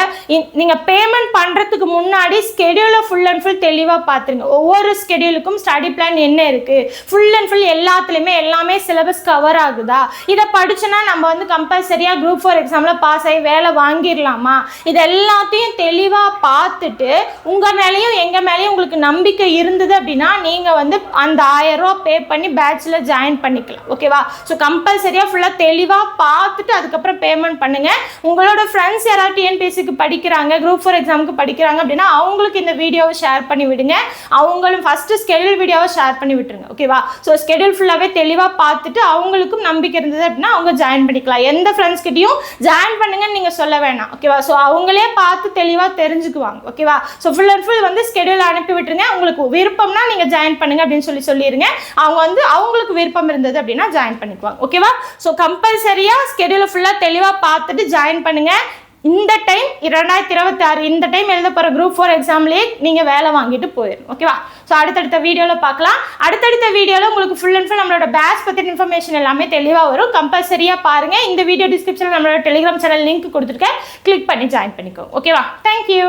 நீங்கள் பேமெண்ட் பண்ணுறதுக்கு முன்னாடி ஸ்கெடியூலை ஃபுல் அண்ட் ஃபுல் தெளிவாக பார்த்துருங்க. ஒவ்வொரு ஸ்கெடியூலுக்கும் ஸ்டடி பிளான் என்ன இருக்குது, ஃபுல் அண்ட் ஃபுல் எல்லாத்துலேயுமே எல்லாமே சிலபஸ் கவர் ஆகுதா, இதை படிச்சுன்னா நம்ம வந்து கம்பல்சரியாக குரூப் 4 எக்ஸாமில் பாஸ் ஆகி வேலை வாங்கிடலாமா, இது எல்லாத்தையும் தெளிவாக பார்த்துட்டு உங்கள் மேலேயும் எங்கள் மேலேயும் உங்களுக்கு நம்பிக்கை இருந்தது அப்படின்னா நீங்கள் வந்து அந்த 1000 ரூபா பே பண்ணி பேட்சில் ஜாயின் பண்ணிக்கலாம். ஓகேவா? ஸோ கம்பல்சரியாக ஃபுல்லாக தெளிவாக பார்த்துட்டு அதுக்கப்புறம் பேமெண்ட் பண்ணுங்கள். உங்களோட ஃப்ரெண்ட்ஸ் யாராவது டிஎன்பிஎஸ்சிக்கு படிக்கிறாங்க, குரூப் 4 எக்ஸாமுக்கு படிக்கிறாங்க அப்படின்னா அவங்களுக்கு இந்த வீடியோவை ஷேர் பண்ணி விடுங்க. அவங்களும் ஃபஸ்ட்டு ஸ்கெடியூல் வீடியோவை ஷேர் பண்ணி விட்டுருங்க. ஓகேவா? ஸோ ஸ்கெடியூல் ஃபுல்லாகவே தெளிவாக பார்த்துட்டு அவங்களுக்கும் நம்பிக்கை இருந்தது அப்படின்னா அவங்க ஜாயின் பண்ணிக்கலாம். எந்த ஃப்ரெண்ட்ஸ் கிட்டையும் ஜாயின் பண்ணுங்கன்னு நீங்கள் சொல்ல வேணாம். ஓகேவா? ஸோ அவங்களே பார்த்து தெளிவாக தெரிஞ்சுக்குவாங்க. ஓகேவா? ஸோ ஃபுல் அண்ட் ஃபுல் வந்து ஸ்கெடியூல் அனுப்பி விட்டுருங்க. உங்களுக்கு விருப்பம்னா நீங்கள் ஜாயின் பண்ணுங்க அப்படின்னு சொல்லிடுங்க. அவங்க வந்து அவங்களுக்கு விருப்பம் இருந்தது அப்படின்னா ஜாயின் பண்ணிக்குவாங்க. ஓகேவா? ஸோ கம்பல்சரியாக ஸ்கெடியூலை ஃபுல்லாக தெளிவாக பார்த்துட்டு ஜாயின் பண்ணுங்க. இந்த டைம் 2026 இந்த டைம் எழுத போகிற குரூப் 4 எக்ஸாம்லேயே நீங்கள் வேலை வாங்கிட்டு போயிடணும். ஓகேவா? ஸோ அடுத்தடுத்த வீடியோவில் பார்க்கலாம். அடுத்தடுத்த வீடியோவில் உங்களுக்கு ஃபுல் அண்ட் ஃபுல் நம்மளோட பேட்ச் பற்றின இன்ஃபர்மேஷன் எல்லாமே தெளிவாக வரும். கம்பல்சரியாக பாருங்கள். இந்த வீடியோ டிஸ்கிரிப்ஷனில் நம்மளோட டெலிகிராம் சேனல் லிங்க் கொடுத்துருக்கேன். கிளிக் பண்ணி ஜாயின் பண்ணிக்கோ. ஓகேவா? தேங்க்யூ.